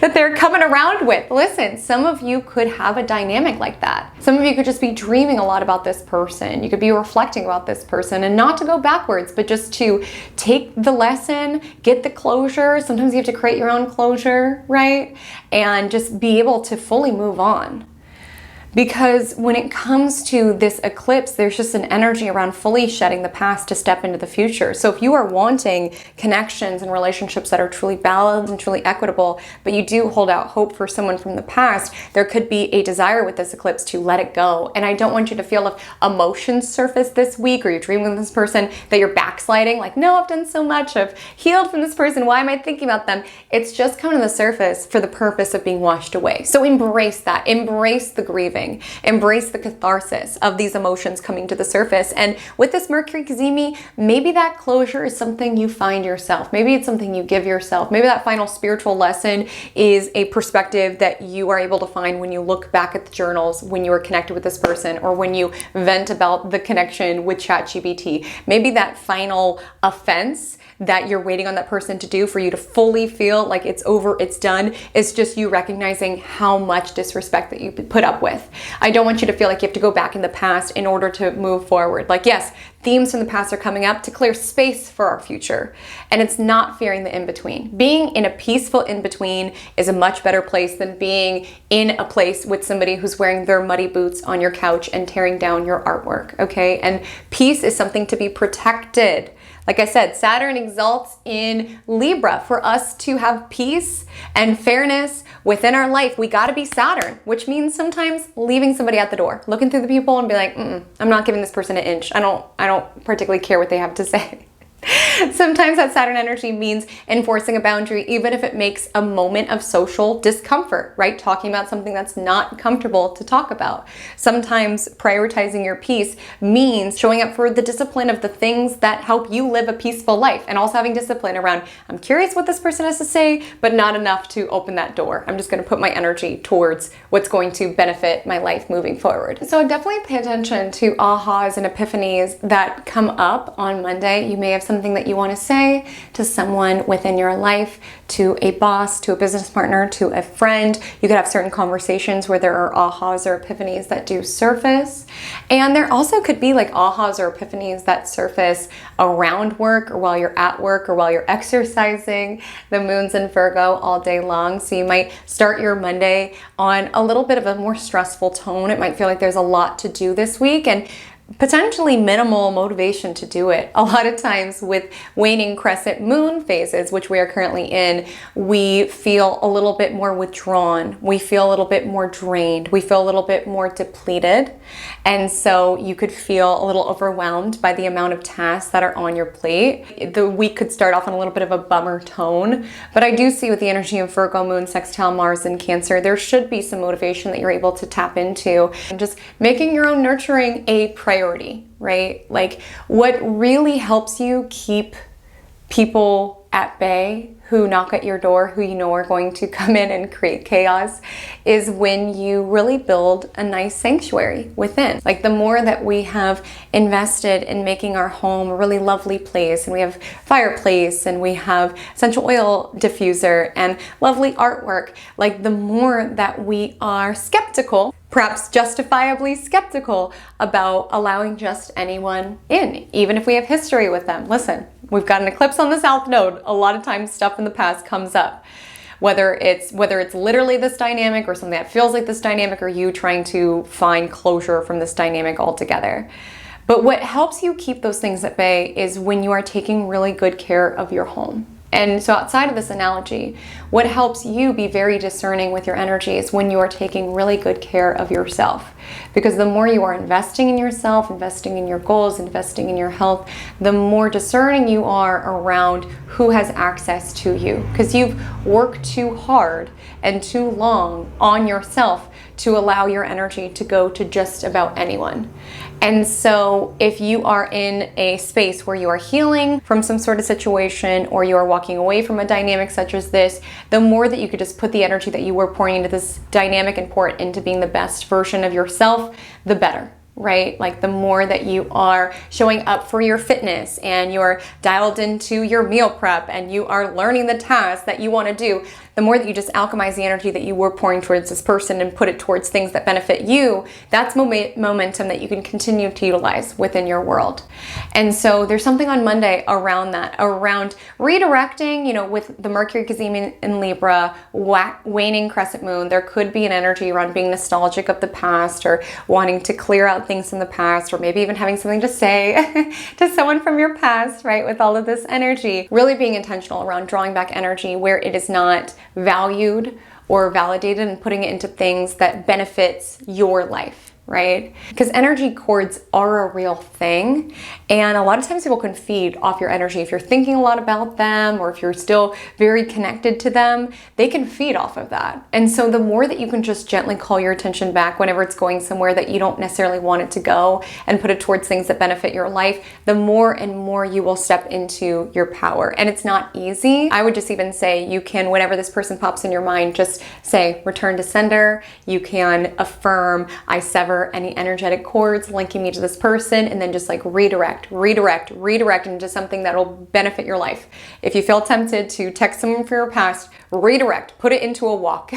that they're coming around with. Listen, some of you could have a dynamic like that. Some of you could just be dreaming a lot about this person. You could be reflecting about this person, and not to go backwards, but just to take the lesson, get the closure. Sometimes you have to create your own closure, right? And just be able to fully move on. Because when it comes to this eclipse, there's just an energy around fully shedding the past to step into the future. So if you are wanting connections and relationships that are truly balanced and truly equitable, but you do hold out hope for someone from the past, there could be a desire with this eclipse to let it go. And I don't want you to feel if emotions surface this week, or you're dreaming with this person, that you're backsliding. Like, no, I've done so much. I've healed from this person. Why am I thinking about them? It's just coming to the surface for the purpose of being washed away. So embrace that. Embrace the grieving. Embrace the catharsis of these emotions coming to the surface. And with this Mercury Cazimi, maybe that closure is something you find yourself. Maybe it's something you give yourself. Maybe that final spiritual lesson is a perspective that you are able to find when you look back at the journals, when you are connected with this person, or when you vent about the connection with ChatGPT. Maybe that final offense that you're waiting on that person to do for you to fully feel like it's over, it's done, is just you recognizing how much disrespect that you put up with. I don't want you to feel like you have to go back in the past in order to move forward. Like, yes, themes from the past are coming up to clear space for our future. And it's not fearing the in-between. Being in a peaceful in-between is a much better place than being in a place with somebody who's wearing their muddy boots on your couch and tearing down your artwork, okay? And peace is something to be protected. Like I said, Saturn exalts in Libra. For us to have peace and fairness within our life, we got to be Saturn, which means sometimes leaving somebody at the door, looking through the people and be like, I'm not giving this person an inch. I don't particularly care what they have to say. Sometimes that Saturn energy means enforcing a boundary, even if it makes a moment of social discomfort, right? Talking about something that's not comfortable to talk about. Sometimes prioritizing your peace means showing up for the discipline of the things that help you live a peaceful life, and also having discipline around, I'm curious what this person has to say, but not enough to open that door. I'm just going to put my energy towards what's going to benefit my life moving forward. So definitely pay attention to ahas and epiphanies that come up on Monday. You may have some something that you want to say to someone within your life, to a boss, to a business partner, to a friend. You could have certain conversations where there are ahas or epiphanies that do surface. And there also could be like ahas or epiphanies that surface around work or while you're at work or while you're exercising. The moon's in Virgo all day long, so you might start your Monday on a little bit of a more stressful tone. It might feel like there's a lot to do this week and potentially minimal motivation to do it. A lot of times with waning crescent moon phases, which we are currently in, we feel a little bit more withdrawn. We feel a little bit more drained. We feel a little bit more depleted. And so you could feel a little overwhelmed by the amount of tasks that are on your plate. The week could start off on a little bit of a bummer tone, but I do see with the energy of Virgo moon sextile Mars and Cancer, there should be some motivation that you're able to tap into and just making your own nurturing a priority, right? Like what really helps you keep people at bay who knock at your door, who you know are going to come in and create chaos, is when you really build a nice sanctuary within. Like the more that we have invested in making our home a really lovely place, and we have fireplace and we have essential oil diffuser and lovely artwork, like the more that we are skeptical, perhaps justifiably skeptical about allowing just anyone in, even if we have history with them. Listen, we've got an eclipse on the South Node. A lot of times stuff in the past comes up. Whether it's literally this dynamic or something that feels like this dynamic, or you trying to find closure from this dynamic altogether. But what helps you keep those things at bay is when you are taking really good care of your home. And so outside of this analogy, what helps you be very discerning with your energy is when you are taking really good care of yourself. Because the more you are investing in yourself, investing in your goals, investing in your health, the more discerning you are around who has access to you. Because you've worked too hard and too long on yourself to allow your energy to go to just about anyone. And so if you are in a space where you are healing from some sort of situation, or you are walking away from a dynamic such as this, the more that you could just put the energy that you were pouring into this dynamic and pour it into being the best version of yourself, the better. Right? Like the more that you are showing up for your fitness and you're dialed into your meal prep and you are learning the tasks that you want to do, the more that you just alchemize the energy that you were pouring towards this person and put it towards things that benefit you, that's momentum that you can continue to utilize within your world. And so there's something on Monday around that, around redirecting, you know, with the Mercury gazeme in Libra, waning crescent moon, there could be an energy around being nostalgic of the past or wanting to clear out things from the past, or maybe even having something to say to someone from your past, right? With all of this energy, really being intentional around drawing back energy where it is not valued or validated and putting it into things that benefits your life. Right? Because energy cords are a real thing, and a lot of times people can feed off your energy. If you're thinking a lot about them, or if you're still very connected to them, they can feed off of that. And so the more that you can just gently call your attention back whenever it's going somewhere that you don't necessarily want it to go, and put it towards things that benefit your life, the more and more you will step into your power. And it's not easy. I would just even say you can, whenever this person pops in your mind, just say return to sender. You can affirm, I sever any energetic cords linking me to this person, and then just like redirect into something that will benefit your life. If you feel tempted to text someone from your past, redirect, put it into a walk,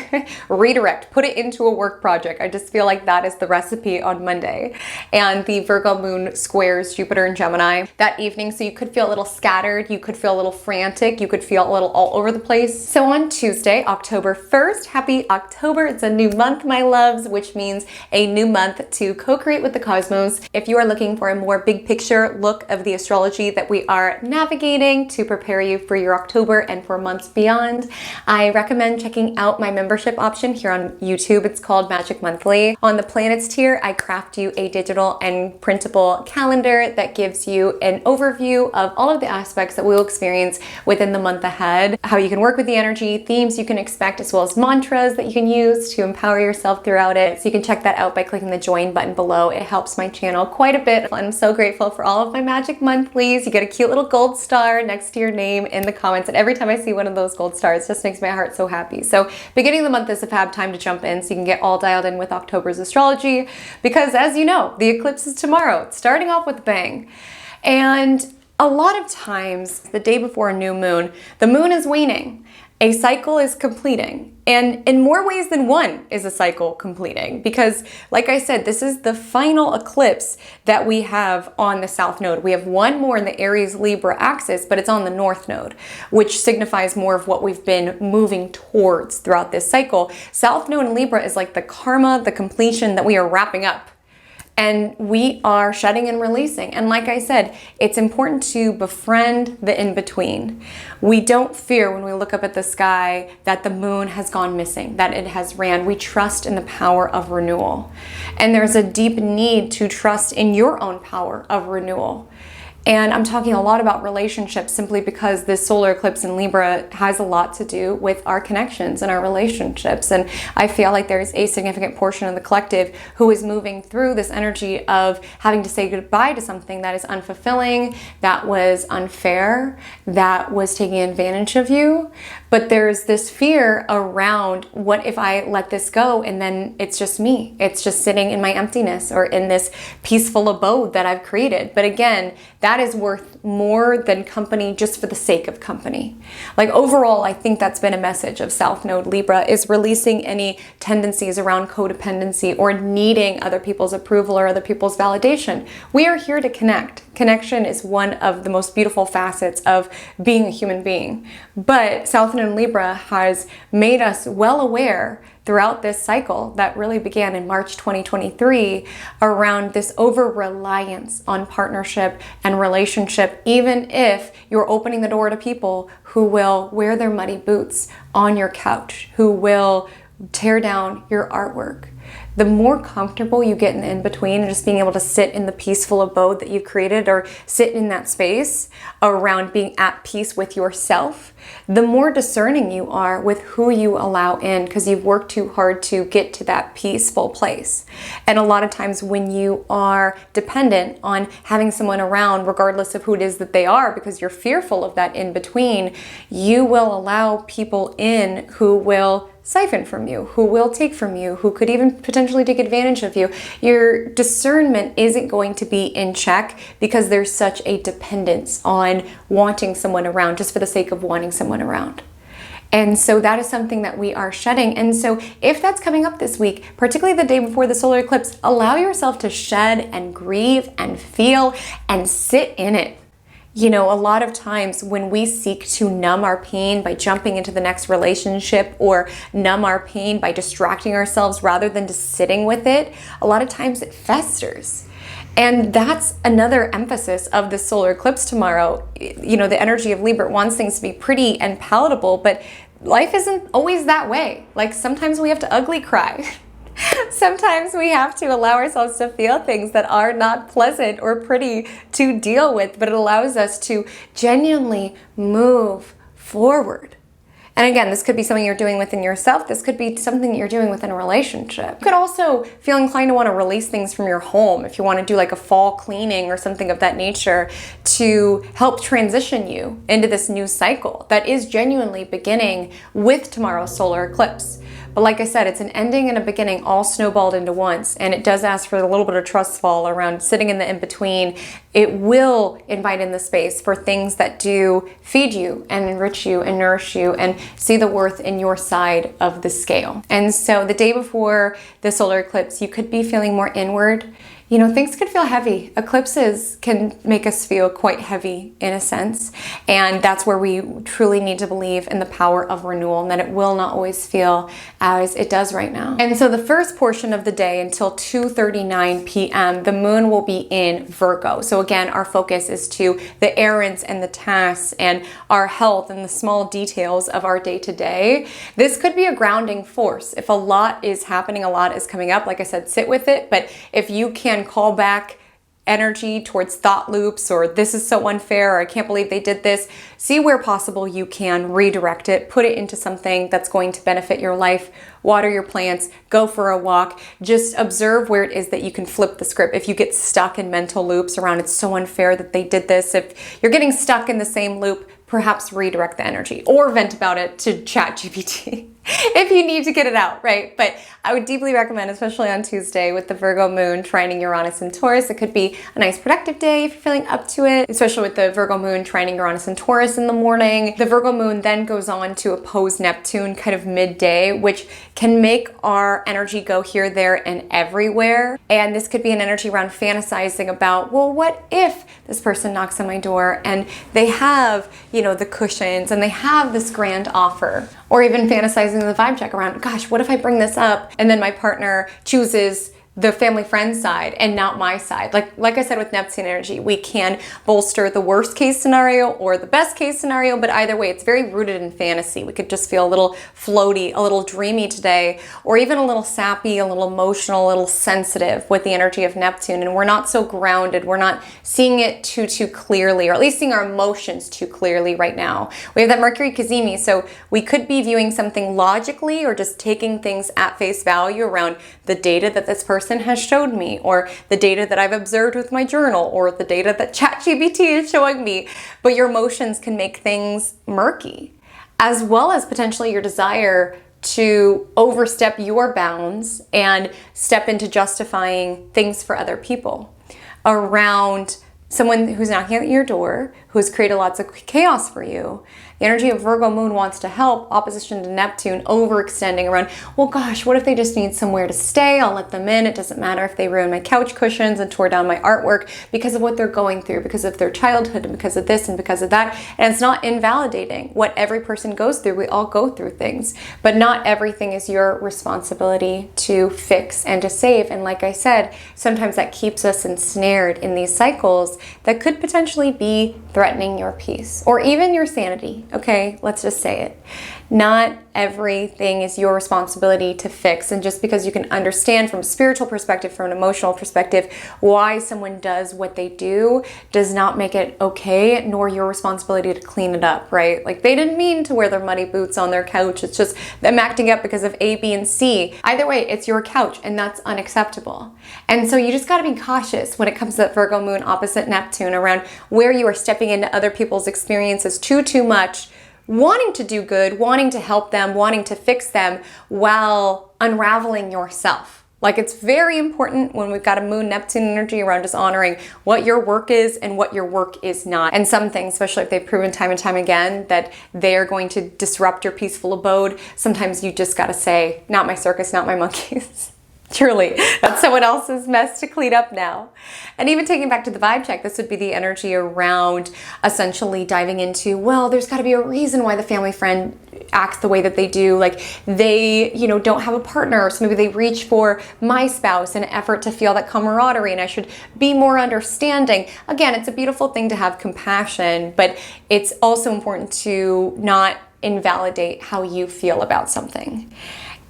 redirect, put it into a work project. I just feel like that is the recipe on Monday. And the Virgo moon squares Jupiter and Gemini that evening, so you could feel a little scattered, you could feel a little frantic, you could feel a little all over the place. So on Tuesday, October 1st, happy October, it's a new month, my loves, which means a new month to co-create with the cosmos. If you are looking for a more big picture look of the astrology that we are navigating to prepare you for your October and for months beyond, I recommend checking out my membership option here on YouTube. It's called Magic Monthly. On the planets tier, I craft you a digital and printable calendar that gives you an overview of all of the aspects that we'll experience within the month ahead, how you can work with the energy, themes you can expect, as well as mantras that you can use to empower yourself throughout it. So you can check that out by clicking the join button below. It helps my channel quite a bit. I'm so grateful for all of my Magic Monthlies. You get a cute little gold star next to your name in the comments, and every time I see one of those gold stars, it just makes my heart so happy. So beginning of the month is a fab time to jump in so you can get all dialed in with October's astrology, because as you know, the eclipse is tomorrow. It's starting off with a bang. And A lot of times, the day before a new moon, the moon is waning. A cycle is completing. And in more ways than one is a cycle completing. Because, like I said, this is the final eclipse that we have on the south node. We have one more in the Aries Libra axis, but it's on the north node, which signifies more of what we've been moving towards throughout this cycle. South node in Libra is like the karma, the completion that we are wrapping up. And we are shedding and releasing. And like I said, it's important to befriend the in-between. We don't fear when we look up at the sky that the moon has gone missing, that it has ran. We trust in the power of renewal. And there's a deep need to trust in your own power of renewal. And I'm talking a lot about relationships simply because this solar eclipse in Libra has a lot to do with our connections and our relationships. And I feel like there's a significant portion of the collective who is moving through this energy of having to say goodbye to something that is unfulfilling, that was unfair, that was taking advantage of you. But there's this fear around, what if I let this go and then it's just me? It's just sitting in my emptiness or in this peaceful abode that I've created. But again, that is worth more than company just for the sake of company. Like overall, I think that's been a message of South Node Libra, is releasing any tendencies around codependency or needing other people's approval or other people's validation. We are here to connect. Connection is one of the most beautiful facets of being a human being. But South Node Libra has made us well aware throughout this cycle that really began in March 2023 around this over-reliance on partnership and relationship, even if you're opening the door to people who will wear their muddy boots on your couch, who will tear down your artwork. The more comfortable you get in between and just being able to sit in the peaceful abode that you've created or sit in that space around being at peace with yourself, the more discerning you are with who you allow in, because you've worked too hard to get to that peaceful place. And a lot of times when you are dependent on having someone around, regardless of who it is that they are, because you're fearful of that in between, you will allow people in who will siphon from you, who will take from you, who could even potentially take advantage of you. Your discernment isn't going to be in check because there's such a dependence on wanting someone around just for the sake of wanting someone around. And so that is something that we are shedding. And so if that's coming up this week, particularly the day before the solar eclipse, allow yourself to shed and grieve and feel and sit in it. You know, a lot of times when we seek to numb our pain by jumping into the next relationship or numb our pain by distracting ourselves rather than just sitting with it, a lot of times it festers. And that's another emphasis of the solar eclipse tomorrow. You know, the energy of Libra wants things to be pretty and palatable, but life isn't always that way. Like sometimes we have to ugly cry. Sometimes we have to allow ourselves to feel things that are not pleasant or pretty to deal with, but it allows us to genuinely move forward. And again, this could be something you're doing within yourself. This could be something that you're doing within a relationship. You could also feel inclined to want to release things from your home if you want to do like a fall cleaning or something of that nature to help transition you into this new cycle that is genuinely beginning with tomorrow's solar eclipse. But like I said, it's an ending and a beginning all snowballed into once. And it does ask for a little bit of trust fall around sitting in the in-between. It will invite in the space for things that do feed you and enrich you and nourish you and see the worth in your side of the scale. And so the day before the solar eclipse, you could be feeling more inward. You know, things could feel heavy. Eclipses can make us feel quite heavy in a sense. And that's where we truly need to believe in the power of renewal and that it will not always feel as it does right now. And so the first portion of the day until 2:39 p.m., the moon will be in Virgo. So again, our focus is to the errands and the tasks and our health and the small details of our day-to-day. This could be a grounding force. If a lot is happening, a lot is coming up, like I said, sit with it. But if you can call back energy towards thought loops or this is so unfair or I can't believe they did this, see where possible you can redirect it, put it into something that's going to benefit your life, water your plants, go for a walk, just observe where it is that you can flip the script. If you get stuck in mental loops around it's so unfair that they did this, if you're getting stuck in the same loop, perhaps redirect the energy or vent about it to ChatGPT if you need to get it out, right? But I would deeply recommend, especially on Tuesday with the Virgo moon trining Uranus and Taurus, it could be a nice productive day if you're feeling up to it, especially with the Virgo moon trining Uranus and Taurus in the morning. The Virgo moon then goes on to oppose Neptune kind of midday, which can make our energy go here, there, and everywhere. And this could be an energy around fantasizing about, well, what if this person knocks on my door and they have, you know, the cushions and they have this grand offer? Or even fantasizing the vibe check around, gosh, what if I bring this up and then my partner chooses the family friend side and not my side? Like I said with Neptune energy, we can bolster the worst case scenario or the best case scenario, but either way, it's very rooted in fantasy. We could just feel a little floaty, a little dreamy today, or even a little sappy, a little emotional, a little sensitive with the energy of Neptune. And we're not so grounded. We're not seeing it too clearly, or at least seeing our emotions too clearly right now. We have that Mercury Cazimi, so we could be viewing something logically or just taking things at face value around the data that this person has showed me, or the data that I've observed with my journal, or the data that ChatGPT is showing me. But your emotions can make things murky, as well as potentially your desire to overstep your bounds and step into justifying things for other people around someone who's knocking at your door, who has created lots of chaos for you. The energy of Virgo moon wants to help, opposition to Neptune, overextending around, well, gosh, what if they just need somewhere to stay? I'll let them in. It doesn't matter if they ruin my couch cushions and tore down my artwork because of what they're going through, because of their childhood, and because of this and because of that. And it's not invalidating what every person goes through. We all go through things, but not everything is your responsibility to fix and to save. And like I said, sometimes that keeps us ensnared in these cycles that could potentially be threatening your peace or even your sanity. Okay, let's just say it. Not everything is your responsibility to fix. And just because you can understand from a spiritual perspective, from an emotional perspective, why someone does what they do does not make it okay, nor your responsibility to clean it up, right? Like, they didn't mean to wear their muddy boots on their couch. It's just them acting up because of A, B, and C. Either way, it's your couch, and that's unacceptable. And so you just got to be cautious when it comes to that Virgo moon opposite Neptune around where you are stepping into other people's experiences too much, wanting to do good, wanting to help them, wanting to fix them while unraveling yourself. Like, it's very important when we've got a moon Neptune energy around just honoring what your work is and what your work is not. And some things, especially if they've proven time and time again that they are going to disrupt your peaceful abode, sometimes you just got to say, not my circus, not my monkeys. Truly, that's someone else's mess to clean up now. And even taking back to the vibe check, this would be the energy around essentially diving into, well, there's got to be a reason why the family friend acts the way that they do. Like, they, don't have a partner, so maybe they reach for my spouse in an effort to feel that camaraderie, and I should be more understanding. Again, it's a beautiful thing to have compassion, but it's also important to not invalidate how you feel about something.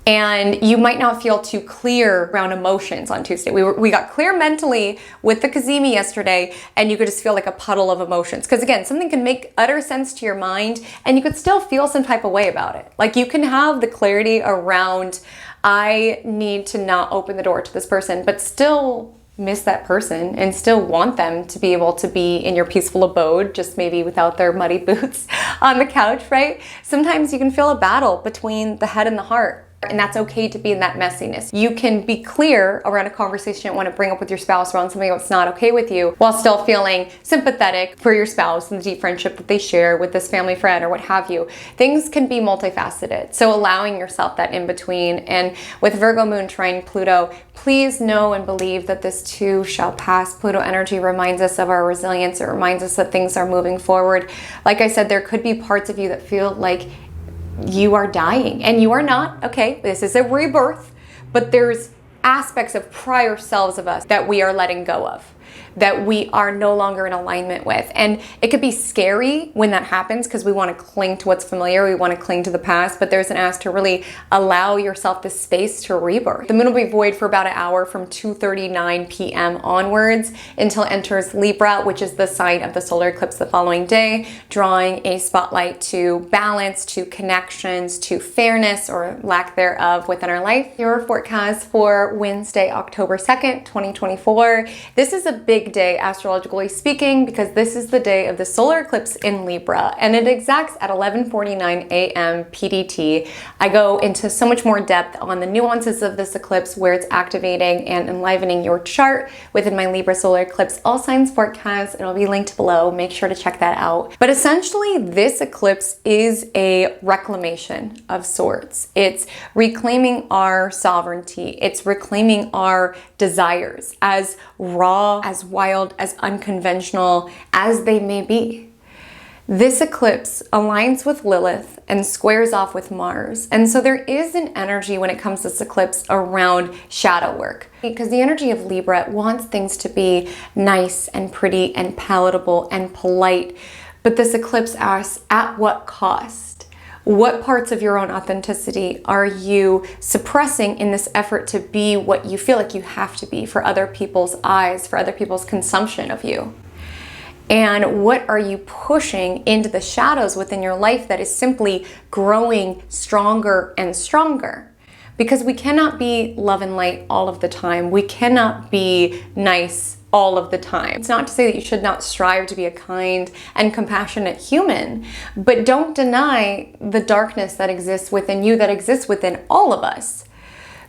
And you might not feel too clear around emotions on Tuesday. We got clear mentally with the Cazimi yesterday, and you could just feel like a puddle of emotions. Because again, something can make utter sense to your mind, and you could still feel some type of way about it. Like, you can have the clarity around, I need to not open the door to this person, but still miss that person and still want them to be able to be in your peaceful abode, just maybe without their muddy boots on the couch, right? Sometimes you can feel a battle between the head and the heart. And that's okay to be in that messiness. You can be clear around a conversation you want to bring up with your spouse around something that's not okay with you, while still feeling sympathetic for your spouse and the deep friendship that they share with this family friend or what have you. Things can be multifaceted. So allowing yourself that in between. And with Virgo moon trine Pluto, please know and believe that this too shall pass. Pluto energy reminds us of our resilience. It reminds us that things are moving forward. Like I said, there could be parts of you that feel like you are dying, and you are not. Okay, this is a rebirth, but there's aspects of prior selves of us that we are letting go of, that we are no longer in alignment with. And it could be scary when that happens because we want to cling to what's familiar, we want to cling to the past, but there's an ask to really allow yourself the space to rebirth. The moon will be void for about an hour from 2:39 p.m. onwards until it enters Libra, which is the sign of the solar eclipse the following day, drawing a spotlight to balance, to connections, to fairness or lack thereof within our life. Your forecast for Wednesday, October 2nd, 2024. This is a big day astrologically speaking because this is the day of the solar eclipse in Libra, and it exacts at 11:49 a.m. PDT. I go into so much more depth on the nuances of this eclipse, where it's activating and enlivening your chart within my Libra solar eclipse all signs forecast. It'll be linked below. Make sure to check that out. But essentially, this eclipse is a reclamation of sorts. It's reclaiming our sovereignty. It's reclaiming our desires, as raw, as wild, as unconventional as they may be. This eclipse aligns with Lilith and squares off with Mars. And so there is an energy when it comes to this eclipse around shadow work, because the energy of Libra wants things to be nice and pretty and palatable and polite. But this eclipse asks, at what cost? What parts of your own authenticity are you suppressing in this effort to be what you feel like you have to be for other people's eyes, for other people's consumption of you? And what are you pushing into the shadows within your life that is simply growing stronger and stronger? Because we cannot be love and light all of the time. We cannot be nice all of the time. It's not to say that you should not strive to be a kind and compassionate human, but don't deny the darkness that exists within you, that exists within all of us.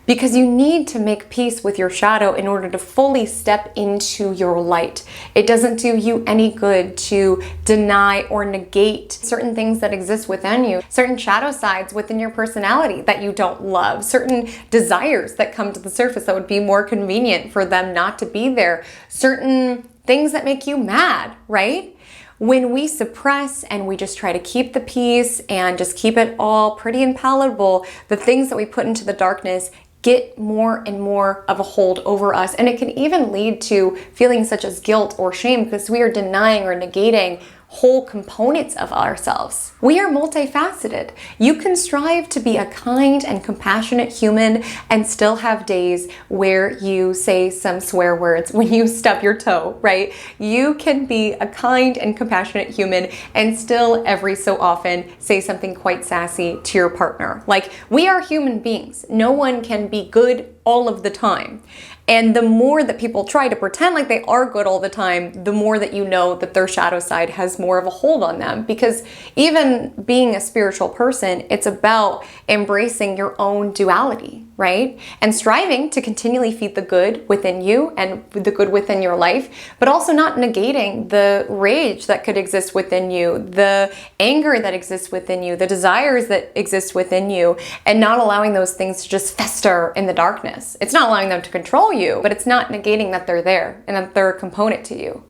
Because you need to make peace with your shadow in order to fully step into your light. It doesn't do you any good to deny or negate certain things that exist within you, certain shadow sides within your personality that you don't love, certain desires that come to the surface that would be more convenient for them not to be there, certain things that make you mad, right? When we suppress and we just try to keep the peace and just keep it all pretty and palatable, the things that we put into the darkness get more and more of a hold over us. And it can even lead to feelings such as guilt or shame because we are denying or negating whole components of ourselves. We are multifaceted. You can strive to be a kind and compassionate human and still have days where you say some swear words when you stub your toe, right? You can be a kind and compassionate human and still every so often say something quite sassy to your partner. Like, we are human beings. No one can be good all of the time. And the more that people try to pretend like they are good all the time, the more that you know that their shadow side has more of a hold on them. Because even being a spiritual person, it's about embracing your own duality, right? And striving to continually feed the good within you and the good within your life, but also not negating the rage that could exist within you, the anger that exists within you, the desires that exist within you, and not allowing those things to just fester in the darkness. It's not allowing them to control you, but it's not negating that they're there and that they're a component to you.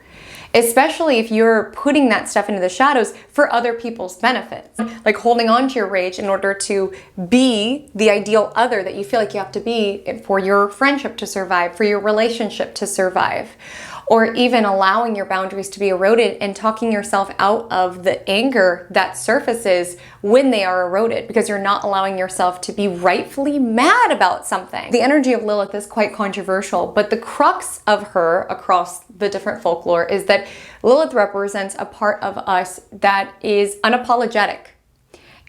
Especially if you're putting that stuff into the shadows for other people's benefits, like holding on to your rage in order to be the ideal other that you feel like you have to be for your friendship to survive, for your relationship to survive, or even allowing your boundaries to be eroded and talking yourself out of the anger that surfaces when they are eroded because you're not allowing yourself to be rightfully mad about something. The energy of Lilith is quite controversial, but the crux of her across the different folklore is that Lilith represents a part of us that is unapologetic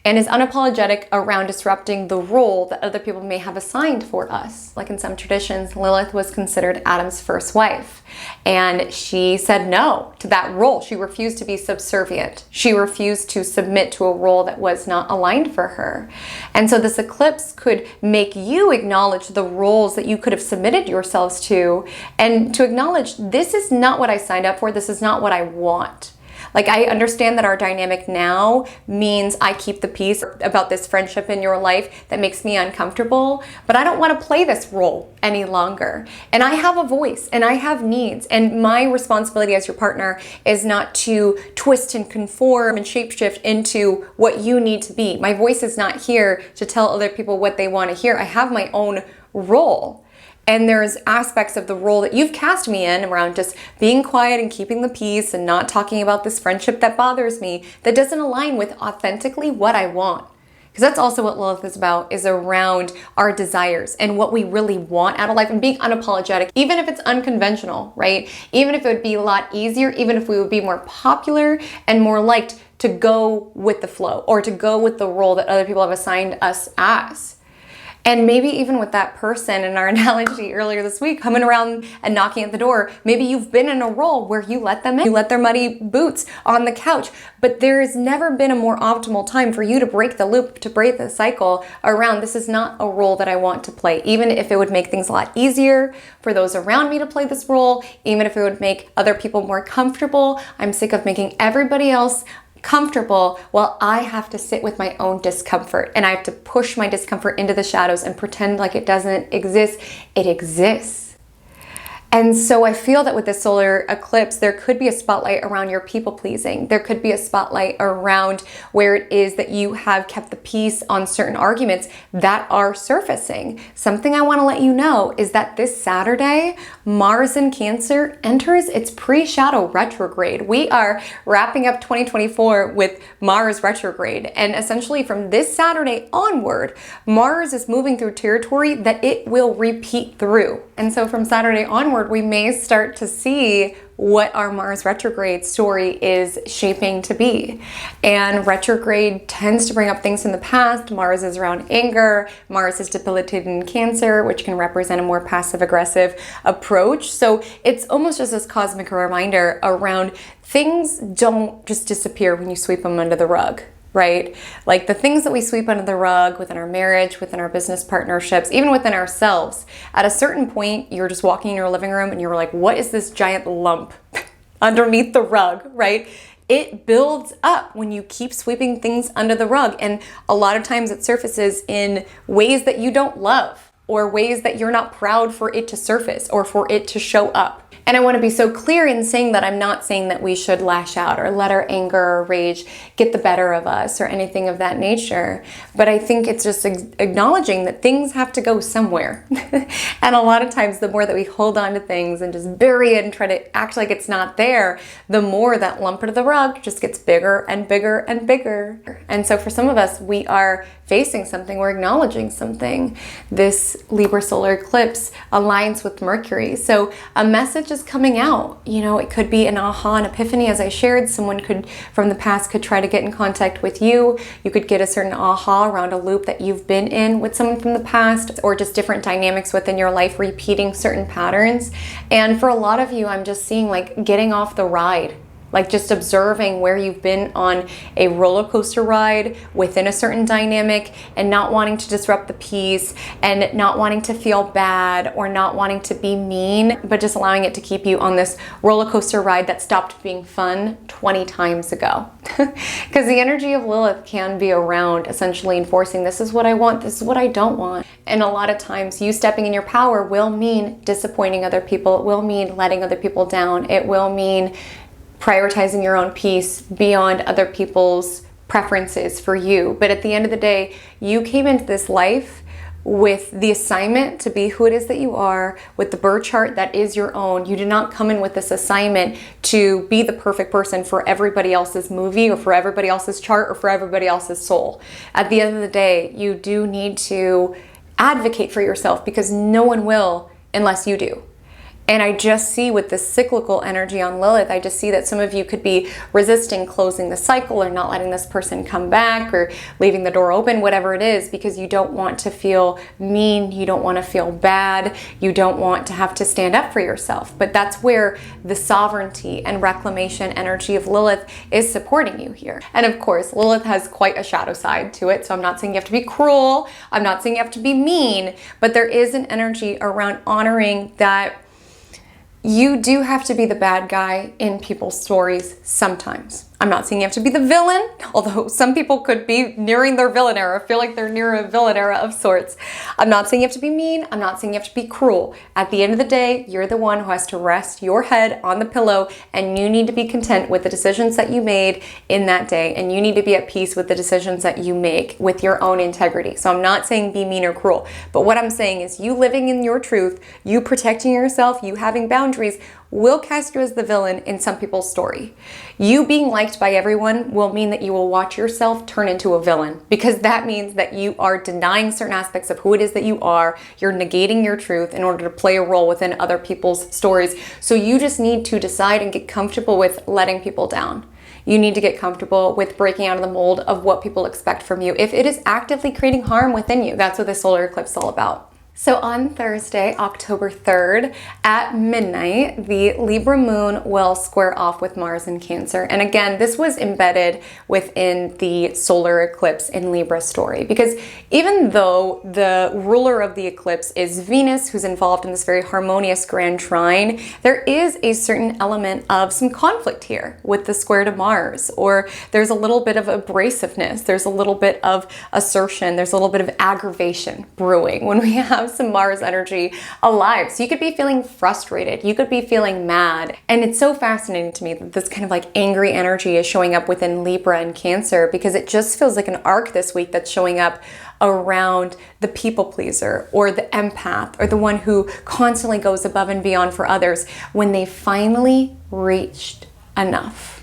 and is unapologetic around disrupting the role that other people may have assigned for us. Like in some traditions, Lilith was considered Adam's first wife, and she said no to that role. She refused to be subservient. She refused to submit to a role that was not aligned for her. And so this eclipse could make you acknowledge the roles that you could have submitted yourselves to, and to acknowledge, this is not what I signed up for. This is not what I want. Like, I understand that our dynamic now means I keep the peace about this friendship in your life that makes me uncomfortable, but I don't want to play this role any longer. And I have a voice and I have needs, and my responsibility as your partner is not to twist and conform and shapeshift into what you need to be. My voice is not here to tell other people what they want to hear. I have my own role. And there's aspects of the role that you've cast me in around just being quiet and keeping the peace and not talking about this friendship that bothers me, that doesn't align with authentically what I want. Because that's also what Lilith is about, is around our desires and what we really want out of life and being unapologetic, even if it's unconventional, right? Even if it would be a lot easier, even if we would be more popular and more liked to go with the flow or to go with the role that other people have assigned us as. And maybe even with that person in our analogy earlier this week, coming around and knocking at the door, maybe you've been in a role where you let them in, you let their muddy boots on the couch, but there has never been a more optimal time for you to break the loop, to break the cycle around, this is not a role that I want to play, even if it would make things a lot easier for those around me to play this role, even if it would make other people more comfortable. I'm sick of making everybody else comfortable while I have to sit with my own discomfort, and I have to push my discomfort into the shadows and pretend like it doesn't exist. It exists. And so I feel that with this solar eclipse, there could be a spotlight around your people pleasing. There could be a spotlight around where it is that you have kept the peace on certain arguments that are surfacing. Something I want to let you know is that this Saturday, Mars in Cancer enters its pre-shadow retrograde. We are wrapping up 2024 with Mars retrograde. And essentially from this Saturday onward, Mars is moving through territory that it will repeat through. And so from Saturday onward, we may start to see what our Mars retrograde story is shaping to be. And retrograde tends to bring up things in the past. Mars is around anger. Mars is debilitated in Cancer, which can represent a more passive-aggressive approach. So it's almost just this cosmic reminder around things don't just disappear when you sweep them under the rug. Right? Like the things that we sweep under the rug within our marriage, within our business partnerships, even within ourselves. At a certain point, you're just walking in your living room and you're like, what is this giant lump underneath the rug, right? It builds up when you keep sweeping things under the rug. And a lot of times it surfaces in ways that you don't love, or ways that you're not proud for it to surface or for it to show up. And I want to be so clear in saying that I'm not saying that we should lash out or let our anger or rage get the better of us or anything of that nature. But I think it's just acknowledging that things have to go somewhere. And a lot of times the more that we hold on to things and just bury it and try to act like it's not there, the more that lump under the rug just gets bigger and bigger and bigger. And so for some of us, we are facing something, we're acknowledging something. This Libra solar eclipse aligns with Mercury. So a message is coming out. You know, it could be an aha, an epiphany, as I shared. Someone could, from the past, could try to get in contact with you. You could get a certain aha around a loop that you've been in with someone from the past, or just different dynamics within your life, repeating certain patterns. And for a lot of you, I'm just seeing like getting off the ride. Like just observing where you've been on a roller coaster ride within a certain dynamic and not wanting to disrupt the peace and not wanting to feel bad or not wanting to be mean, but just allowing it to keep you on this roller coaster ride that stopped being fun 20 times ago. Because the energy of Lilith can be around essentially enforcing, this is what I want, this is what I don't want. And a lot of times you stepping in your power will mean disappointing other people. It will mean letting other people down. It will mean prioritizing your own peace beyond other people's preferences for you. But at the end of the day, you came into this life with the assignment to be who it is that you are, with the birth chart that is your own. You did not come in with this assignment to be the perfect person for everybody else's movie or for everybody else's chart or for everybody else's soul. At the end of the day, you do need to advocate for yourself, because no one will unless you do. And I just see with this cyclical energy on Lilith, I just see that some of you could be resisting closing the cycle or not letting this person come back or leaving the door open, whatever it is, because you don't want to feel mean, you don't want to feel bad, you don't want to have to stand up for yourself. But that's where the sovereignty and reclamation energy of Lilith is supporting you here. And of course, Lilith has quite a shadow side to it. So I'm not saying you have to be cruel, I'm not saying you have to be mean, but there is an energy around honoring that you do have to be the bad guy in people's stories sometimes. I'm not saying you have to be the villain, although some people could be nearing their villain era, feel like they're near a villain era of sorts. I'm not saying you have to be mean. I'm not saying you have to be cruel. At the end of the day, you're the one who has to rest your head on the pillow, and you need to be content with the decisions that you made in that day, and you need to be at peace with the decisions that you make with your own integrity. So I'm not saying be mean or cruel, but what I'm saying is you living in your truth, you protecting yourself, you having boundaries will cast you as the villain in some people's story. You being liked by everyone will mean that you will watch yourself turn into a villain, because that means that you are denying certain aspects of who it is that you are. You're negating your truth in order to play a role within other people's stories. So you just need to decide and get comfortable with letting people down. you need to get comfortable with breaking out of the mold of what people expect from you. If it is actively creating harm within you, that's what the solar eclipse is all about. So on Thursday, October 3rd at midnight, the Libra moon will square off with Mars in Cancer. And again, this was embedded within the solar eclipse in Libra story, because even though the ruler of the eclipse is Venus, who's involved in this very harmonious grand trine, there is a certain element of some conflict here with the square to Mars, or there's a little bit of abrasiveness, there's a little bit of assertion, there's a little bit of aggravation brewing when we have some Mars energy alive. So you could be feeling frustrated, you could be feeling mad. And it's so fascinating to me that this kind of like angry energy is showing up within Libra and Cancer, because it just feels like an arc this week that's showing up around the people pleaser or the empath or the one who constantly goes above and beyond for others when they finally reached enough.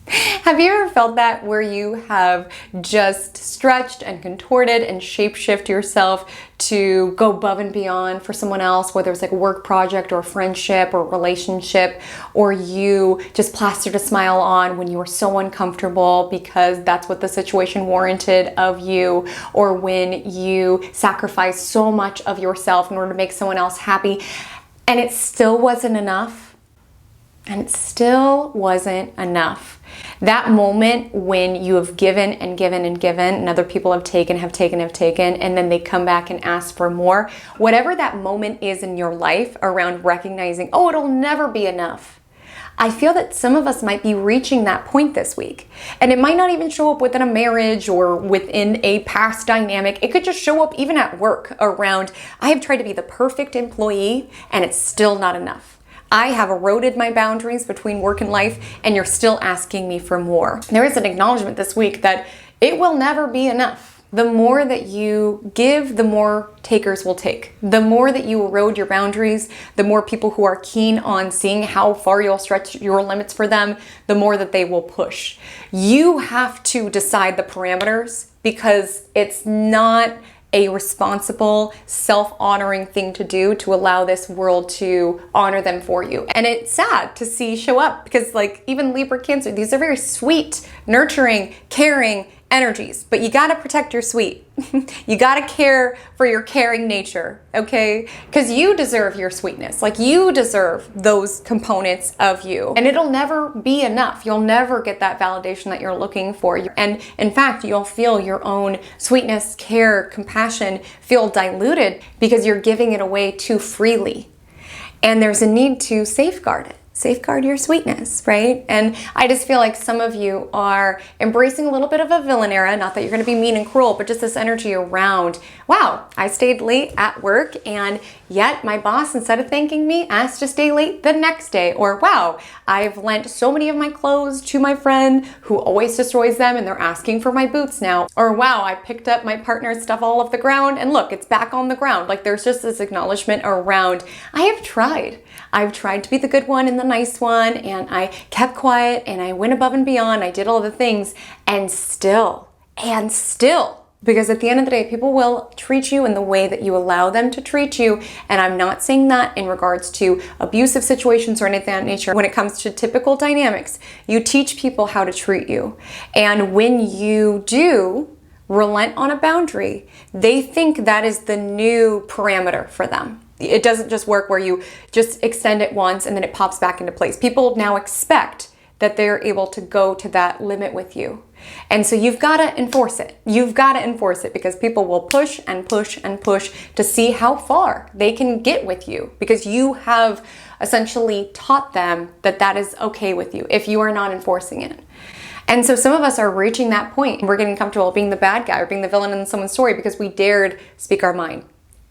Have you ever felt that, where you have just stretched and contorted and shapeshift yourself to go above and beyond for someone else, whether it's like a work project or a friendship or a relationship, or you just plastered a smile on when you were so uncomfortable because that's what the situation warranted of you, or when you sacrificed so much of yourself in order to make someone else happy, and it still wasn't enough? And it still wasn't enough. That moment when you have given and given and given, and other people have taken, and then they come back and ask for more. Whatever that moment is in your life around recognizing, oh, it'll never be enough. I feel that some of us might be reaching that point this week. And it might not even show up within a marriage or within a past dynamic. It could just show up even at work around, I have tried to be the perfect employee and it's still not enough. I have eroded my boundaries between work and life, and you're still asking me for more. There is an acknowledgement this week that it will never be enough. The more that you give, the more takers will take. The more that you erode your boundaries, the more people who are keen on seeing how far you'll stretch your limits for them, the more that they will push. You have to decide the parameters, because it's not a responsible, self-honoring thing to do to allow this world to honor them for you. And it's sad to see show up, because like even Libra, Cancer, these are very sweet, nurturing, caring energies, but you gotta protect your sweet. You gotta care for your caring nature, okay? Because you deserve your sweetness. Like, you deserve those components of you. And it'll never be enough. You'll never get that validation that you're looking for. And in fact, you'll feel your own sweetness, care, compassion feel diluted because you're giving it away too freely. And there's a need to safeguard it. Safeguard your sweetness, right? And I just feel like some of you are embracing a little bit of a villain era, not that you're gonna be mean and cruel, but just this energy around, wow, I stayed late at work and yet my boss, instead of thanking me, asked to stay late the next day. Or wow, I've lent so many of my clothes to my friend who always destroys them and they're asking for my boots now. Or wow, I picked up my partner's stuff all off the ground and look, it's back on the ground. Like, there's just this acknowledgement around, I have tried. I've tried to be the good one and the nice one, and I kept quiet and I went above and beyond. I did all the things, and still, because at the end of the day, people will treat you in the way that you allow them to treat you. And I'm not saying that in regards to abusive situations or anything of that nature. When it comes to typical dynamics, you teach people how to treat you. And when you do relent on a boundary, they think that is the new parameter for them. It doesn't just work where you just extend it once and then it pops back into place. People now expect that they're able to go to that limit with you. And so you've got to enforce it. You've got to enforce it, because people will push and push and push to see how far they can get with you, because you have essentially taught them that that is okay with you if you are not enforcing it. And so some of us are reaching that point. We're getting comfortable being the bad guy or being the villain in someone's story because we dared speak our mind,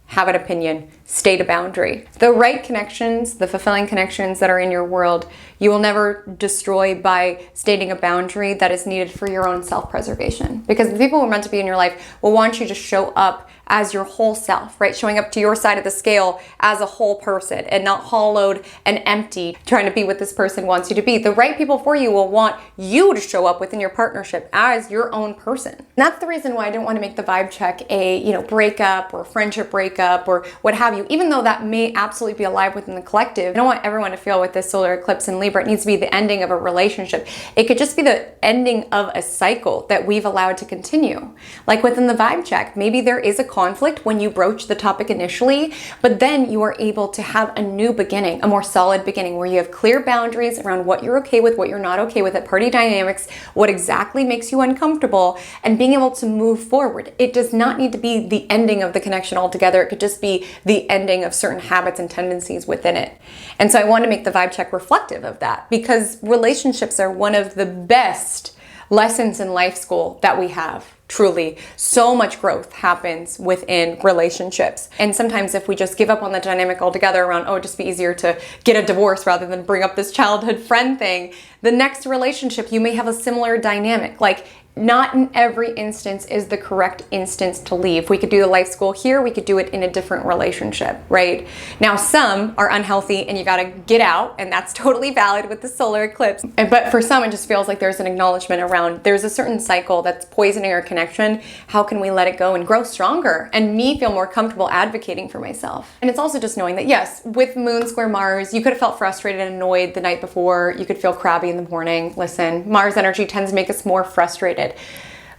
have an opinion, state a boundary. The right connections, the fulfilling connections that are in your world, you will never destroy by stating a boundary that is needed for your own self-preservation. Because the people who are meant to be in your life will want you to show up as your whole self, right? Showing up to your side of the scale as a whole person and not hollowed and empty, trying to be what this person wants you to be. The right people for you will want you to show up within your partnership as your own person. And that's the reason why I didn't want to make the vibe check a, breakup or friendship breakup or what have have you, even though that may absolutely be alive within the collective. I don't want everyone to feel with this solar eclipse in Libra, it needs to be the ending of a relationship. It could just be the ending of a cycle that we've allowed to continue. Like within the vibe check, maybe there is a conflict when you broach the topic initially, but then you are able to have a new beginning, a more solid beginning where you have clear boundaries around what you're okay with, what you're not okay with at party dynamics, what exactly makes you uncomfortable, and being able to move forward. It does not need to be the ending of the connection altogether. It could just be the ending of certain habits and tendencies within it. And so I want to make the vibe check reflective of that, because relationships are one of the best lessons in life school that we have. Truly, so much growth happens within relationships. And sometimes if we just give up on the dynamic altogether around, oh, it'd just be easier to get a divorce rather than bring up this childhood friend thing, the next relationship, you may have a similar dynamic. Like, not in every instance is the correct instance to leave. We could do the life school here, we could do it in a different relationship, right? Now, some are unhealthy and you gotta get out, and that's totally valid with the solar eclipse. But for some, it just feels like there's an acknowledgement around there's a certain cycle that's poisoning our connection. How can we let it go and grow stronger? And me feel more comfortable advocating for myself. And it's also just knowing that, yes, with Moon square Mars, you could have felt frustrated and annoyed the night before. You could feel crabby in the morning. Listen, Mars energy tends to make us more frustrated.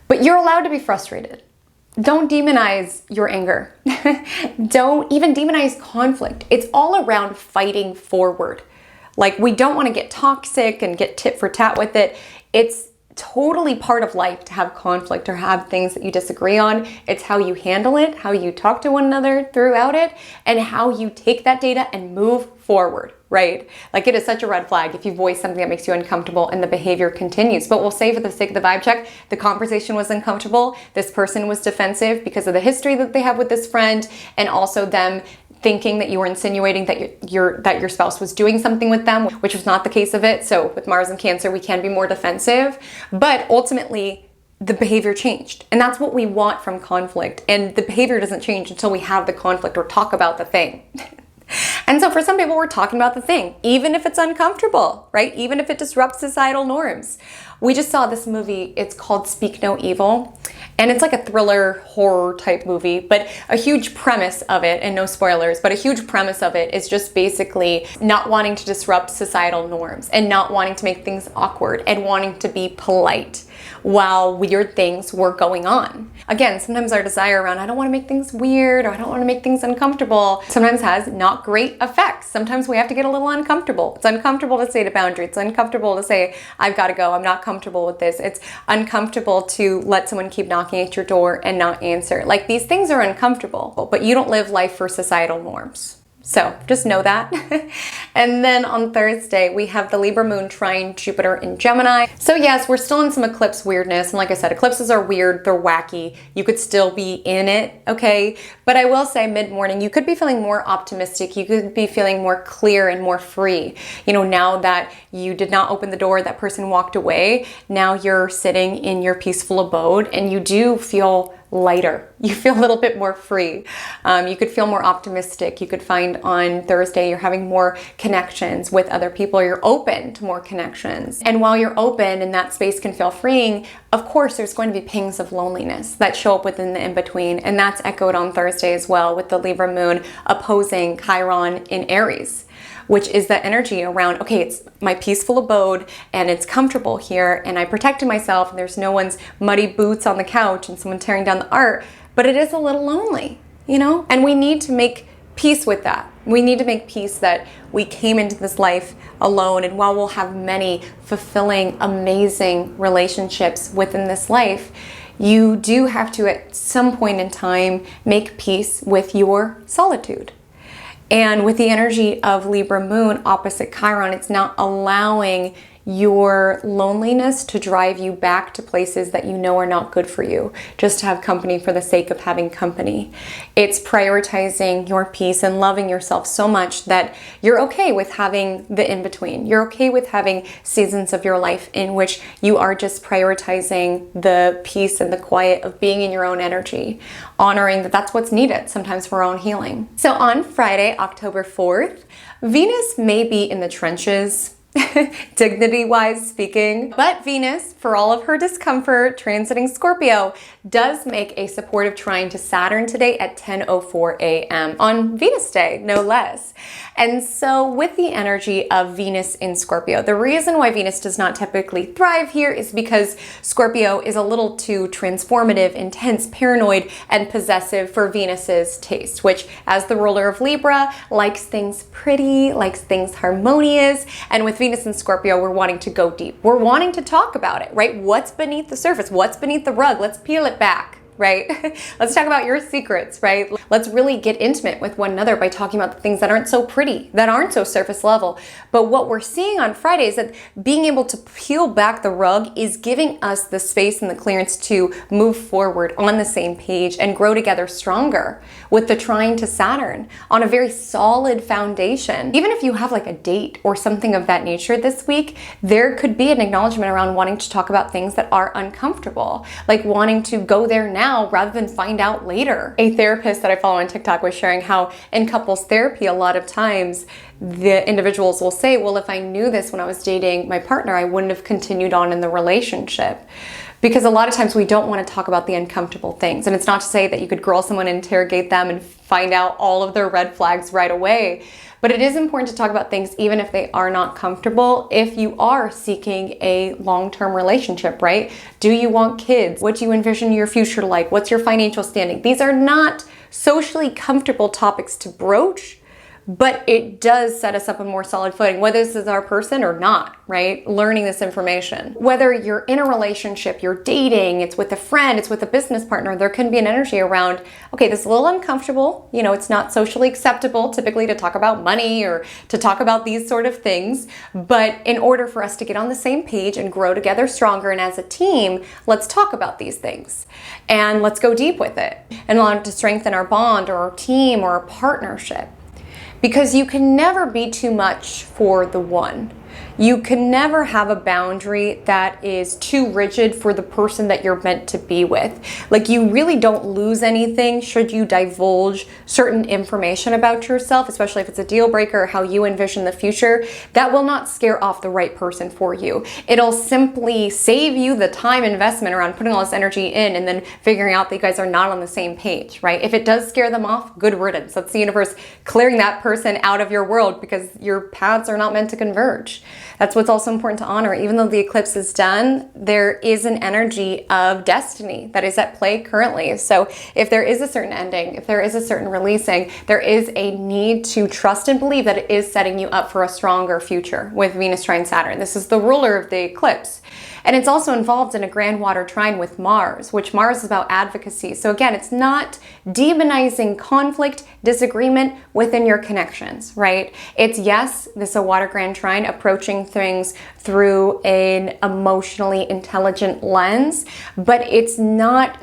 But you're allowed to be frustrated. Don't demonize your anger. Don't even demonize conflict. It's all around fighting forward. Like, we don't want to get toxic and get tit for tat with it. It's totally part of life to have conflict or have things that you disagree on. It's how you handle it, how you talk to one another throughout it, and how you take that data and move forward, right? Like, it is such a red flag if you voice something that makes you uncomfortable and the behavior continues. But we'll say, for the sake of the vibe check, the conversation was uncomfortable. This person was defensive because of the history that they have with this friend, and also them thinking that you were insinuating that your spouse was doing something with them, which was not the case of it. So with Mars and Cancer, we can be more defensive, but ultimately the behavior changed. And that's what we want from conflict. And the behavior doesn't change until we have the conflict or talk about the thing. And so for some people, we're talking about the thing, even if it's uncomfortable, right? Even if it disrupts societal norms. We just saw this movie, it's called Speak No Evil. And it's like a thriller horror type movie, but a huge premise of it, and no spoilers, but a huge premise of it is just basically not wanting to disrupt societal norms and not wanting to make things awkward and wanting to be polite while weird things were going on. Again, sometimes our desire around, I don't want to make things weird, or I don't want to make things uncomfortable, sometimes has not great effects. Sometimes we have to get a little uncomfortable. It's uncomfortable to say a boundary. It's uncomfortable to say, I've got to go. I'm not comfortable with this. It's uncomfortable to let someone keep knocking at your door and not answer. Like, these things are uncomfortable, but you don't live life for societal norms. So just know that. And then on Thursday, we have the Libra moon trine Jupiter in Gemini. So yes, we're still in some eclipse weirdness. And like I said, eclipses are weird, they're wacky. You could still be in it, okay? But I will say mid-morning, you could be feeling more optimistic. You could be feeling more clear and more free. You know, now that you did not open the door, that person walked away, now you're sitting in your peaceful abode and you do feel lighter. You feel a little bit more free. You could feel more optimistic. You could find on Thursday you're having more connections with other people. You're open to more connections. And while you're open and that space can feel freeing, of course, there's going to be pangs of loneliness that show up within the in-between. And that's echoed on Thursday as well, with the Libra moon opposing Chiron in Aries, which is that energy around, okay, it's my peaceful abode and it's comfortable here and I protected myself and there's no one's muddy boots on the couch and someone tearing down the art, but it is a little lonely, you know? And we need to make peace with that. We need to make peace that we came into this life alone, and while we'll have many fulfilling, amazing relationships within this life, you do have to at some point in time make peace with your solitude. And with the energy of Libra moon opposite Chiron, it's not allowing your loneliness to drive you back to places that you know are not good for you, just to have company for the sake of having company. It's prioritizing your peace and loving yourself so much that you're okay with having the in-between. You're okay with having seasons of your life in which you are just prioritizing the peace and the quiet of being in your own energy, honoring that that's what's needed sometimes for our own healing. So on Friday, October 4th, Venus may be in the trenches. dignity-wise speaking. But Venus, for all of her discomfort, transiting Scorpio, does make a supportive trine to Saturn today at 10:04 a.m. on Venus Day, no less. And so with the energy of Venus in Scorpio, the reason why Venus does not typically thrive here is because Scorpio is a little too transformative, intense, paranoid, and possessive for Venus's taste, which, as the ruler of Libra, likes things pretty, likes things harmonious. And with Venus in Scorpio, we're wanting to go deep. We're wanting to talk about it, right? What's beneath the surface? What's beneath the rug? Let's peel it back, right? Let's talk about your secrets, right? Let's really get intimate with one another by talking about the things that aren't so pretty, that aren't so surface level. But what we're seeing on Friday is that being able to peel back the rug is giving us the space and the clearance to move forward on the same page and grow together stronger with the trine to Saturn on a very solid foundation. Even if you have like a date or something of that nature this week, there could be an acknowledgement around wanting to talk about things that are uncomfortable, like wanting to go there now rather than find out later. A therapist that I follow on TikTok was sharing how in couples therapy, a lot of times the individuals will say, well, if I knew this when I was dating my partner, I wouldn't have continued on in the relationship. Because a lot of times we don't want to talk about the uncomfortable things. And it's not to say that you could grill someone, interrogate them, and find out all of their red flags right away. But it is important to talk about things even if they are not comfortable, if you are seeking a long-term relationship, right? Do you want kids? What do you envision your future like? What's your financial standing? These are not socially comfortable topics to broach, but it does set us up a more solid footing, whether this is our person or not, right? Learning this information. Whether you're in a relationship, you're dating, it's with a friend, it's with a business partner, there can be an energy around, okay, this is a little uncomfortable. You know, it's not socially acceptable typically to talk about money or to talk about these sort of things. But in order for us to get on the same page and grow together stronger and as a team, let's talk about these things and let's go deep with it and allow it to strengthen our bond or our team or our partnership. Because you can never be too much for the one. You can never have a boundary that is too rigid for the person that you're meant to be with. Like, you really don't lose anything should you divulge certain information about yourself, especially if it's a deal breaker or how you envision the future. That will not scare off the right person for you. It'll simply save you the time investment around putting all this energy in and then figuring out that you guys are not on the same page, right? If it does scare them off, good riddance. That's the universe clearing that person out of your world because your paths are not meant to converge. That's what's also important to honor. Even though the eclipse is done, there is an energy of destiny that is at play currently. So if there is a certain ending, if there is a certain releasing, there is a need to trust and believe that it is setting you up for a stronger future with Venus trine Saturn. This is the ruler of the eclipse. And it's also involved in a grand water trine with Mars, which Mars is about advocacy. So again, it's not demonizing conflict, disagreement within your connections, right? It's, yes, this is a water grand trine approaching things through an emotionally intelligent lens, but it's not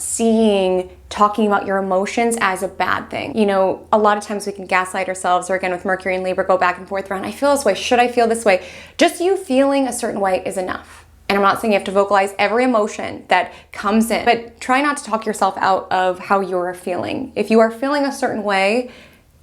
talking about your emotions as a bad thing. You know, a lot of times we can gaslight ourselves, or again with Mercury and Libra, go back and forth around, I feel this way, should I feel this way? Just you feeling a certain way is enough. And I'm not saying you have to vocalize every emotion that comes in, but try not to talk yourself out of how you're feeling. If you are feeling a certain way,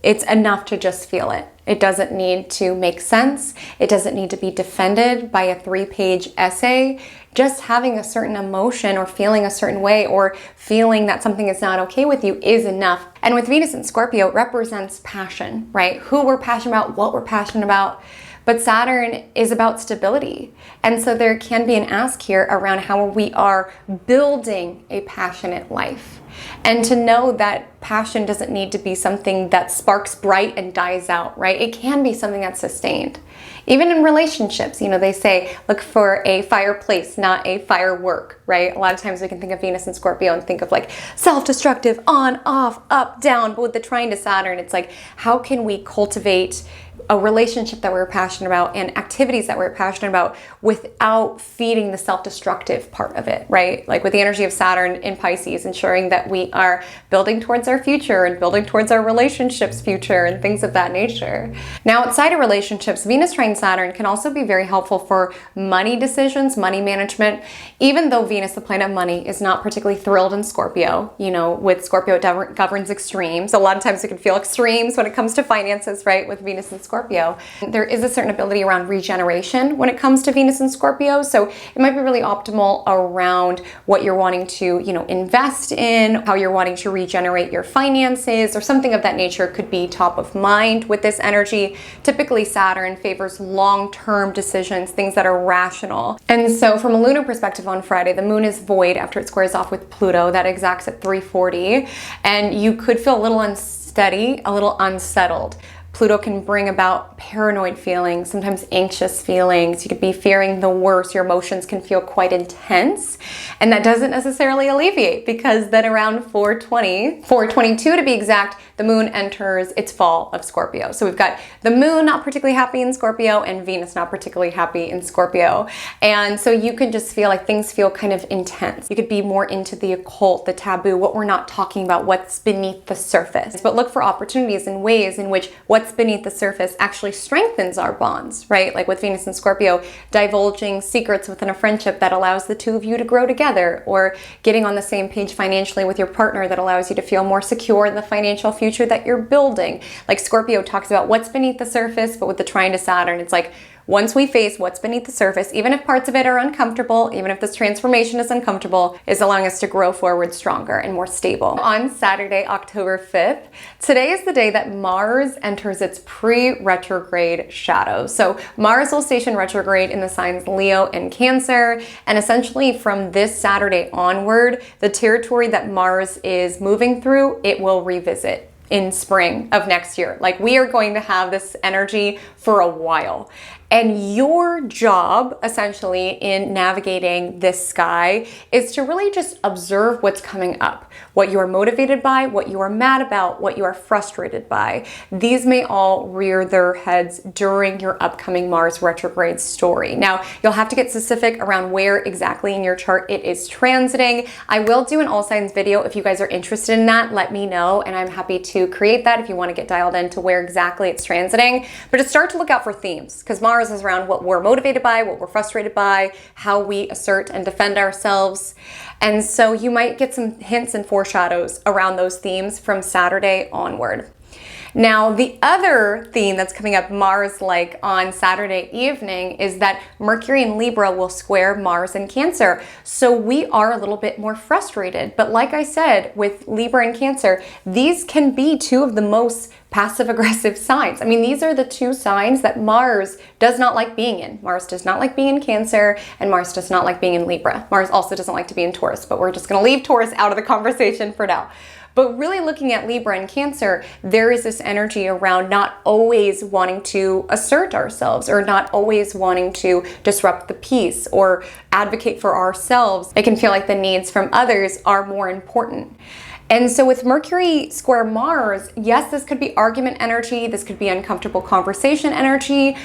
it's enough to just feel it. It doesn't need to make sense. It doesn't need to be defended by a 3-page essay. Just having a certain emotion or feeling a certain way or feeling that something is not okay with you is enough. And with Venus in Scorpio, it represents passion, right? Who we're passionate about, what we're passionate about. But Saturn is about stability. And so there can be an ask here around how we are building a passionate life. And to know that passion doesn't need to be something that sparks bright and dies out, right? It can be something that's sustained. Even in relationships, you know, they say, look for a fireplace, not a firework, right? A lot of times we can think of Venus and Scorpio and think of like self-destructive, on, off, up, down. But with the trine to Saturn, it's like, how can we cultivate a relationship that we're passionate about and activities that we're passionate about without feeding the self-destructive part of it, right? Like with the energy of Saturn in Pisces, ensuring that we are building towards our future and building towards our relationships future and things of that nature. Now, outside of relationships, Venus trine Saturn can also be very helpful for money decisions, money management. Even though Venus, the planet of money, is not particularly thrilled in Scorpio, you know, with Scorpio it governs extremes. So a lot of times we can feel extremes when it comes to finances, right, with Venus and Scorpio. Scorpio. There is a certain ability around regeneration when it comes to Venus and Scorpio, so it might be really optimal around what you're wanting to, invest in, how you're wanting to regenerate your finances, or something of that nature could be top of mind with this energy. Typically, Saturn favors long-term decisions, things that are rational. And so from a lunar perspective on Friday, the moon is void after it squares off with Pluto. That exacts at 3:40, and you could feel a little unsteady, a little unsettled. Pluto can bring about paranoid feelings, sometimes anxious feelings. You could be fearing the worst. Your emotions can feel quite intense. And that doesn't necessarily alleviate, because then around 422 to be exact, the moon enters its fall of Scorpio. So we've got the moon not particularly happy in Scorpio and Venus not particularly happy in Scorpio. And so you can just feel like things feel kind of intense. You could be more into the occult, the taboo, what we're not talking about, what's beneath the surface. But look for opportunities and ways in which what's beneath the surface actually strengthens our bonds, right? Like with Venus and Scorpio, divulging secrets within a friendship that allows the two of you to grow together, or getting on the same page financially with your partner that allows you to feel more secure in the financial future that you're building. Like Scorpio talks about what's beneath the surface, but with the trine to Saturn, it's like, once we face what's beneath the surface, even if parts of it are uncomfortable, even if this transformation is uncomfortable, is allowing us to grow forward stronger and more stable. On Saturday, October 5th, today is the day that Mars enters its pre-retrograde shadow. So Mars will station retrograde in the signs Leo and Cancer, and essentially from this Saturday onward, the territory that Mars is moving through, it will revisit in spring of next year. Like, we are going to have this energy for a while. And your job, essentially, in navigating this sky is to really just observe what's coming up, what you are motivated by, what you are mad about, what you are frustrated by. These may all rear their heads during your upcoming Mars retrograde story. Now, you'll have to get specific around where exactly in your chart it is transiting. I will do an all signs video. If you guys are interested in that, let me know, and I'm happy to create that if you want to get dialed into where exactly it's transiting. But just start to look out for themes, because Mars is around what we're motivated by, what we're frustrated by, how we assert and defend ourselves. And so you might get some hints and foreshadows around those themes from Saturday onward. Now, the other theme that's coming up Mars-like on Saturday evening is that Mercury in Libra will square Mars in Cancer. So we are a little bit more frustrated. But like I said, with Libra and Cancer, these can be two of the most passive-aggressive signs. I mean, these are the two signs that Mars does not like being in. Mars does not like being in Cancer, and Mars does not like being in Libra. Mars also doesn't like to be in Taurus, but we're just going to leave Taurus out of the conversation for now. But really looking at Libra and Cancer, there is this energy around not always wanting to assert ourselves, or not always wanting to disrupt the peace or advocate for ourselves. It can feel like the needs from others are more important. And so with Mercury square Mars, yes, this could be argument energy, this could be uncomfortable conversation energy,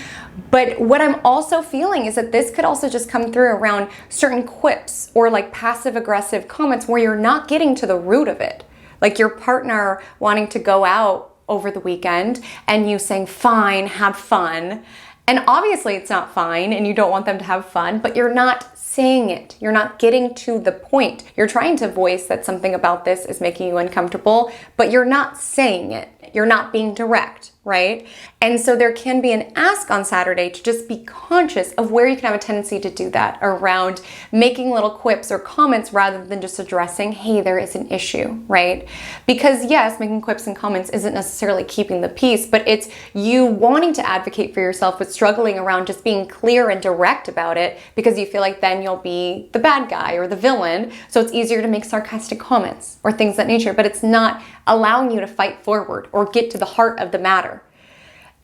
but what I'm also feeling is that this could also just come through around certain quips or like passive-aggressive comments where you're not getting to the root of it. Like your partner wanting to go out over the weekend and you saying, fine, have fun. And obviously it's not fine and you don't want them to have fun, but you're not saying it. You're not getting to the point. You're trying to voice that something about this is making you uncomfortable, but you're not saying it. You're not being direct, right? And so there can be an ask on Saturday to just be conscious of where you can have a tendency to do that around making little quips or comments rather than just addressing, hey, there is an issue, right? Because yes, making quips and comments isn't necessarily keeping the peace, but it's you wanting to advocate for yourself, but struggling around just being clear and direct about it because you feel like then you'll be the bad guy or the villain. So it's easier to make sarcastic comments or things of that nature, but it's not allowing you to fight forward or get to the heart of the matter.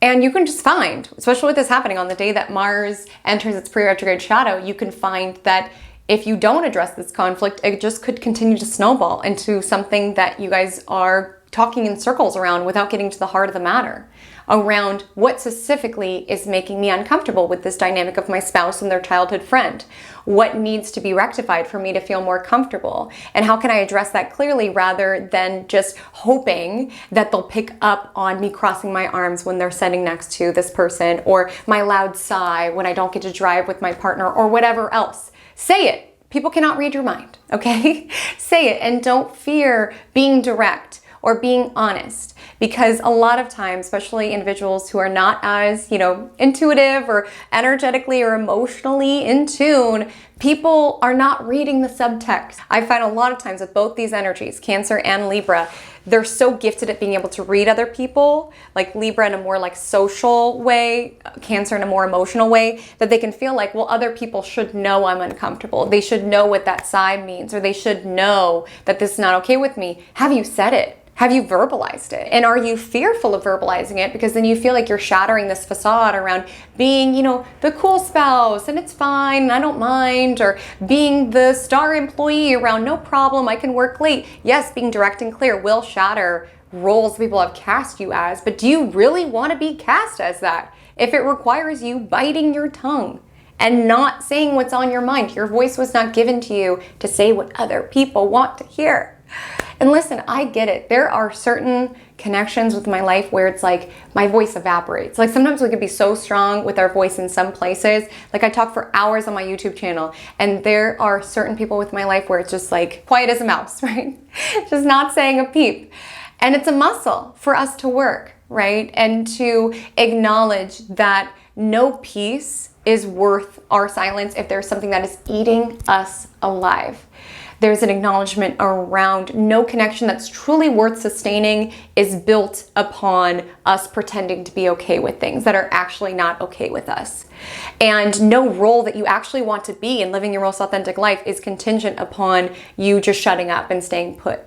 And you can just find, especially with this happening on the day that Mars enters its pre-retrograde shadow, you can find that if you don't address this conflict, it just could continue to snowball into something that you guys are talking in circles around without getting to the heart of the matter, around what specifically is making me uncomfortable with this dynamic of my spouse and their childhood friend. What needs to be rectified for me to feel more comfortable? And how can I address that clearly rather than just hoping that they'll pick up on me crossing my arms when they're sitting next to this person, or my loud sigh when I don't get to drive with my partner, or whatever else. Say it. People cannot read your mind, okay? Say it, and don't fear being direct or being honest. Because a lot of times, especially individuals who are not as, intuitive or energetically or emotionally in tune, people are not reading the subtext. I find a lot of times with both these energies, Cancer and Libra, they're so gifted at being able to read other people, like Libra in a more like social way, Cancer in a more emotional way, that they can feel like, well, other people should know I'm uncomfortable. They should know what that side means, or they should know that this is not okay with me. Have you said it? Have you verbalized it? And are you fearful of verbalizing it? Because then you feel like you're shattering this facade around being, the cool spouse and it's fine, I don't mind, or being the star employee around no problem, I can work late. Yes, being direct and clear will shatter roles people have cast you as, but do you really want to be cast as that? If it requires you biting your tongue and not saying what's on your mind, your voice was not given to you to say what other people want to hear. And listen, I get it. There are certain connections with my life where it's like my voice evaporates. Like sometimes we could be so strong with our voice in some places. Like I talk for hours on my YouTube channel, and there are certain people with my life where it's just like quiet as a mouse, right? Just not saying a peep. And it's a muscle for us to work, right? And to acknowledge that no peace is worth our silence if there's something that is eating us alive. There's an acknowledgement around no connection that's truly worth sustaining is built upon us pretending to be okay with things that are actually not okay with us. And no role that you actually want to be in living your most authentic life is contingent upon you just shutting up and staying put.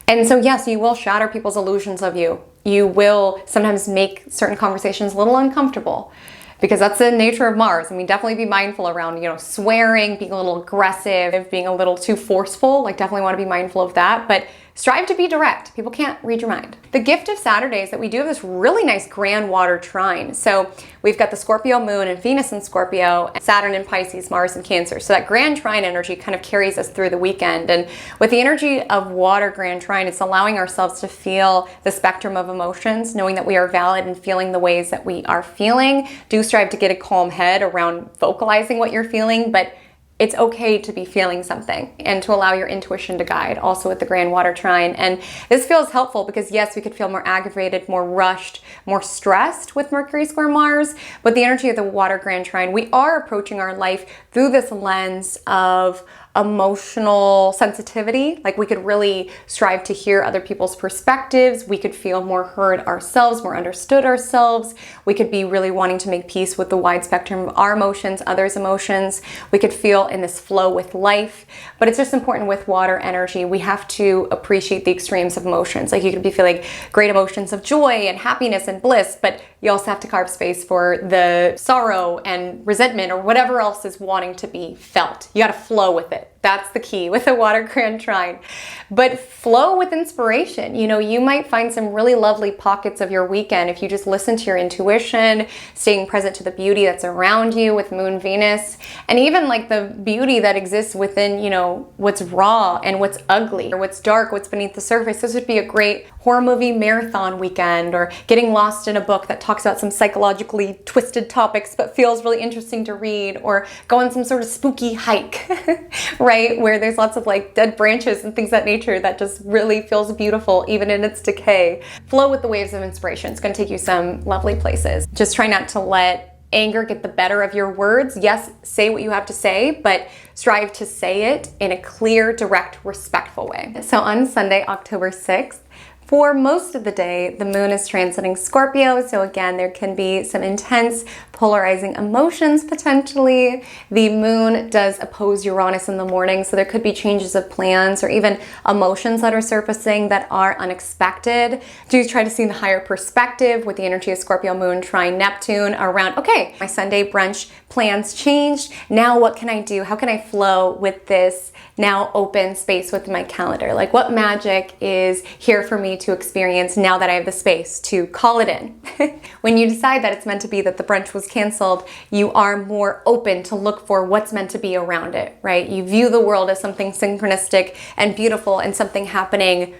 And so yes, you will shatter people's illusions of you. You will sometimes make certain conversations a little uncomfortable, because that's the nature of Mars. I mean, definitely be mindful around, swearing, being a little aggressive, being a little too forceful. Like definitely want to be mindful of that, but strive to be direct. People can't read your mind. The gift of Saturday is that we do have this really nice grand water trine. So we've got the Scorpio moon and Venus in Scorpio, Saturn in Pisces, Mars in Cancer. So that grand trine energy kind of carries us through the weekend. And with the energy of water grand trine, it's allowing ourselves to feel the spectrum of emotions, knowing that we are valid and feeling the ways that we are feeling. Do strive to get a calm head around vocalizing what you're feeling, but it's okay to be feeling something and to allow your intuition to guide, also with the grand water trine. And this feels helpful because yes, we could feel more aggravated, more rushed, more stressed with Mercury square Mars, but the energy of the water grand trine, we are approaching our life through this lens of emotional sensitivity. Like we could really strive to hear other people's perspectives. We could feel more heard ourselves, more understood ourselves. We could be really wanting to make peace with the wide spectrum of our emotions, others' emotions. We could feel in this flow with life. But it's just important with water energy, we have to appreciate the extremes of emotions. Like you could be feeling great emotions of joy and happiness and bliss, but you also have to carve space for the sorrow and resentment or whatever else is wanting to be felt. You got to flow with it. That's the key with the water grand trine. But flow with inspiration. You might find some really lovely pockets of your weekend if you just listen to your intuition, staying present to the beauty that's around you with Moon, Venus, and even like the beauty that exists within, what's raw and what's ugly or what's dark, what's beneath the surface. This would be a great horror movie marathon weekend, or getting lost in a book that talks about some psychologically twisted topics but feels really interesting to read, or go on some sort of spooky hike, right? Where there's lots of like dead branches and things of that nature that just really feels beautiful even in its decay. Flow with the waves of inspiration. It's going to take you some lovely places. Just try not to let anger get the better of your words. Yes, say what you have to say, but strive to say it in a clear, direct, respectful way. So on Sunday, October 6th, for most of the day, the moon is transiting Scorpio, so again, there can be some intense, polarizing emotions potentially. The moon does oppose Uranus in the morning, so there could be changes of plans or even emotions that are surfacing that are unexpected. Do try to see the higher perspective with the energy of Scorpio moon trine Neptune around, okay, my Sunday brunch plans changed. Now what can I do? How can I flow with this now open space with my calendar? Like what magic is here for me to experience now that I have the space to call it in? When you decide that it's meant to be, that the brunch was canceled, you are more open to look for what's meant to be around it, right? You view the world as something synchronistic and beautiful and something happening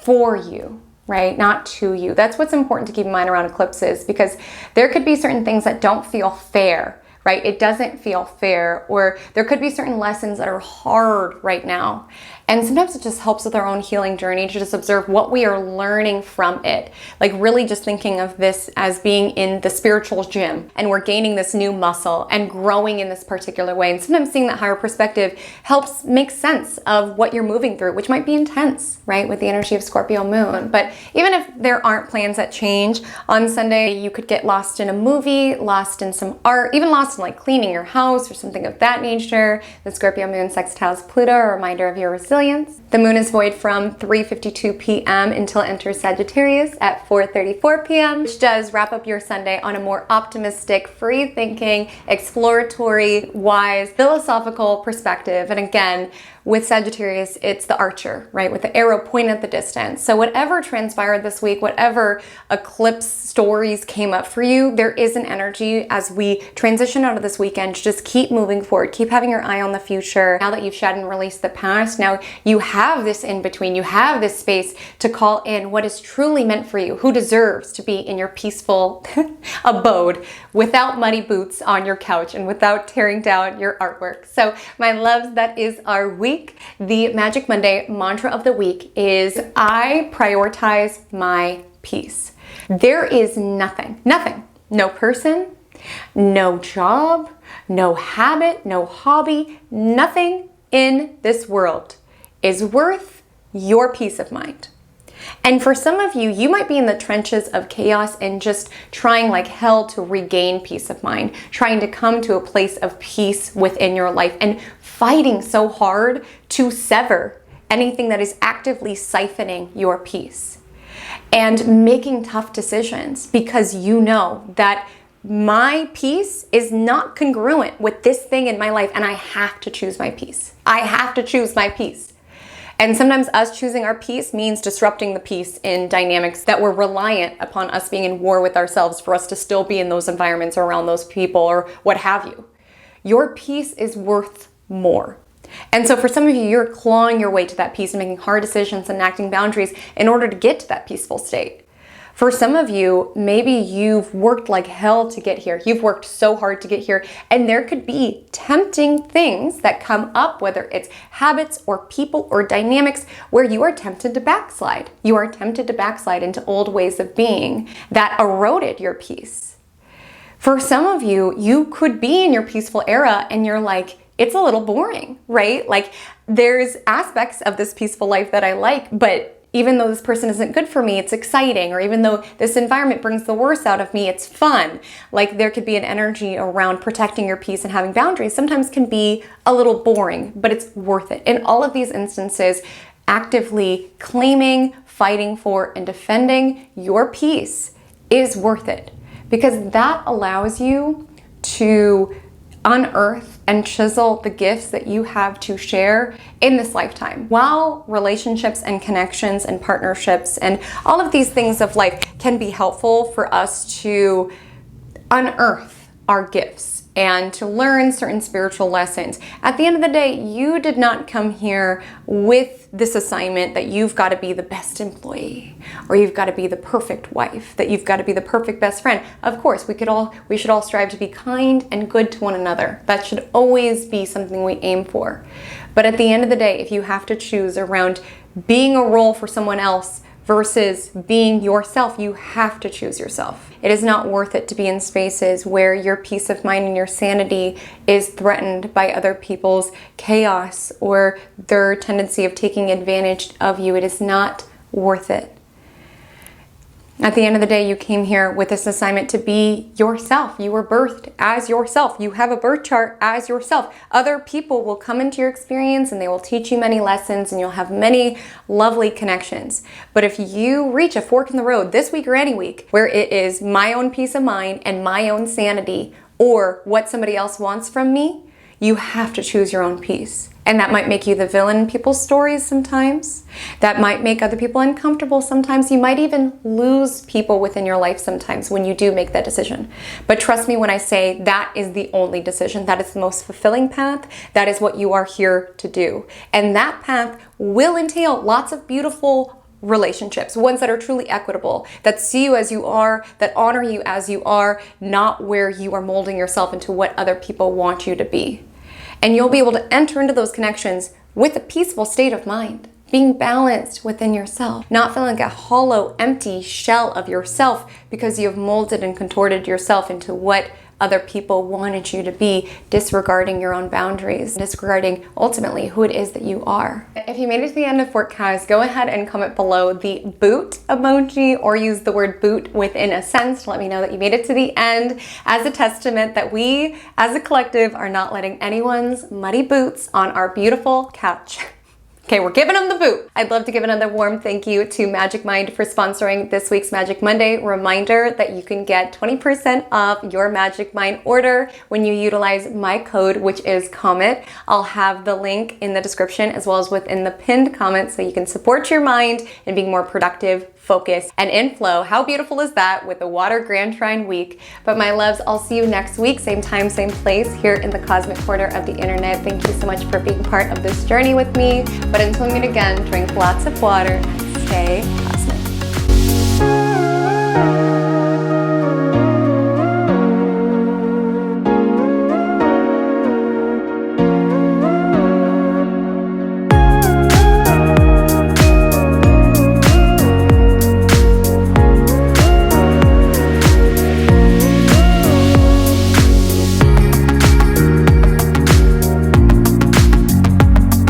for you, right? Not to you. That's what's important to keep in mind around eclipses, because there could be certain things that don't feel fair, right? It doesn't feel fair, or there could be certain lessons that are hard right now. And sometimes it just helps with our own healing journey to just observe what we are learning from it. Like really just thinking of this as being in the spiritual gym, and we're gaining this new muscle and growing in this particular way. And sometimes seeing that higher perspective helps make sense of what you're moving through, which might be intense, right? With the energy of Scorpio moon. But even if there aren't plans that change on Sunday, you could get lost in a movie, lost in some art, even lost in like cleaning your house or something of that nature. The Scorpio moon sextiles Pluto, a reminder of your resilience. The moon is void from 3:52 p.m. until it enters Sagittarius at 4:34 p.m., which does wrap up your Sunday on a more optimistic, free-thinking, exploratory, wise, philosophical perspective. And again, with Sagittarius, it's the archer, right? With the arrow pointing at the distance. So whatever transpired this week, whatever eclipse stories came up for you, there is an energy as we transition out of this weekend to just keep moving forward, keep having your eye on the future. Now that you've shed and released the past, now you have this in between, you have this space to call in what is truly meant for you, who deserves to be in your peaceful abode without muddy boots on your couch and without tearing down your artwork. So my loves, that is our week. The Magic Monday mantra of the week is I prioritize my peace. There is nothing, no person, no job, no habit, no hobby, nothing in this world is worth your peace of mind. And for some of you, you might be in the trenches of chaos and just trying like hell to regain peace of mind, trying to come to a place of peace within your life and fighting so hard to sever anything that is actively siphoning your peace and making tough decisions because you know that my peace is not congruent with this thing in my life and I have to choose my peace. I have to choose my peace. And sometimes us choosing our peace means disrupting the peace in dynamics that were reliant upon us being in war with ourselves for us to still be in those environments or around those people or what have you. Your peace is worth more. And so for some of you, you're clawing your way to that peace and making hard decisions and enacting boundaries in order to get to that peaceful state. For some of you, maybe you've worked like hell to get here. You've worked so hard to get here, and there could be tempting things that come up, whether it's habits or people or dynamics, where you are tempted to backslide. You are tempted to backslide into old ways of being that eroded your peace. For some of you, you could be in your peaceful era and you're like, it's a little boring, right? Like there's aspects of this peaceful life that I like, but even though this person isn't good for me, it's exciting. Or even though this environment brings the worst out of me, it's fun. Like there could be an energy around protecting your peace and having boundaries sometimes can be a little boring, but it's worth it. In all of these instances, actively claiming, fighting for, and defending your peace is worth it because that allows you to unearth and chisel the gifts that you have to share in this lifetime. While relationships and connections and partnerships and all of these things of life can be helpful for us to unearth our gifts and to learn certain spiritual lessons, at the end of the day, you did not come here with this assignment that you've got to be the best employee or you've got to be the perfect wife, that you've got to be the perfect best friend. Of course, we should all strive to be kind and good to one another. That should always be something we aim for. But at the end of the day, if you have to choose around being a role for someone else versus being yourself, you have to choose yourself. It is not worth it to be in spaces where your peace of mind and your sanity is threatened by other people's chaos or their tendency of taking advantage of you. It is not worth it. At the end of the day, you came here with this assignment to be yourself. You were birthed as yourself. You have a birth chart as yourself. Other people will come into your experience and they will teach you many lessons and you'll have many lovely connections. But if you reach a fork in the road this week or any week where it is my own peace of mind and my own sanity or what somebody else wants from me, you have to choose your own peace. And that might make you the villain in people's stories sometimes. That might make other people uncomfortable sometimes. You might even lose people within your life sometimes when you do make that decision. But trust me when I say that is the only decision. That is the most fulfilling path. That is what you are here to do. And that path will entail lots of beautiful relationships, ones that are truly equitable, that see you as you are, that honor you as you are, not where you are molding yourself into what other people want you to be. And you'll be able to enter into those connections with a peaceful state of mind. Being balanced within yourself, not feeling like a hollow, empty shell of yourself because you have molded and contorted yourself into what other people wanted you to be, disregarding your own boundaries, disregarding ultimately who it is that you are. If you made it to the end of forecast, go ahead and comment below the boot emoji or use the word boot within a sentence to let me know that you made it to the end as a testament that we as a collective are not letting anyone's muddy boots on our beautiful couch. Okay, we're giving them the boot. I'd love to give another warm thank you to Magic Mind for sponsoring this week's Magic Monday. Reminder that you can get 20% off your Magic Mind order when you utilize my code, which is Comet. I'll have the link in the description as well as within the pinned comment so you can support your mind in being more productive, focus, and in flow. How beautiful is that with the Water Grand Trine week? But my loves, I'll see you next week, same time, same place, here in the Cosmic Corner of the Internet. Thank you so much for being part of this journey with me. But until we meet again, drink lots of water and stay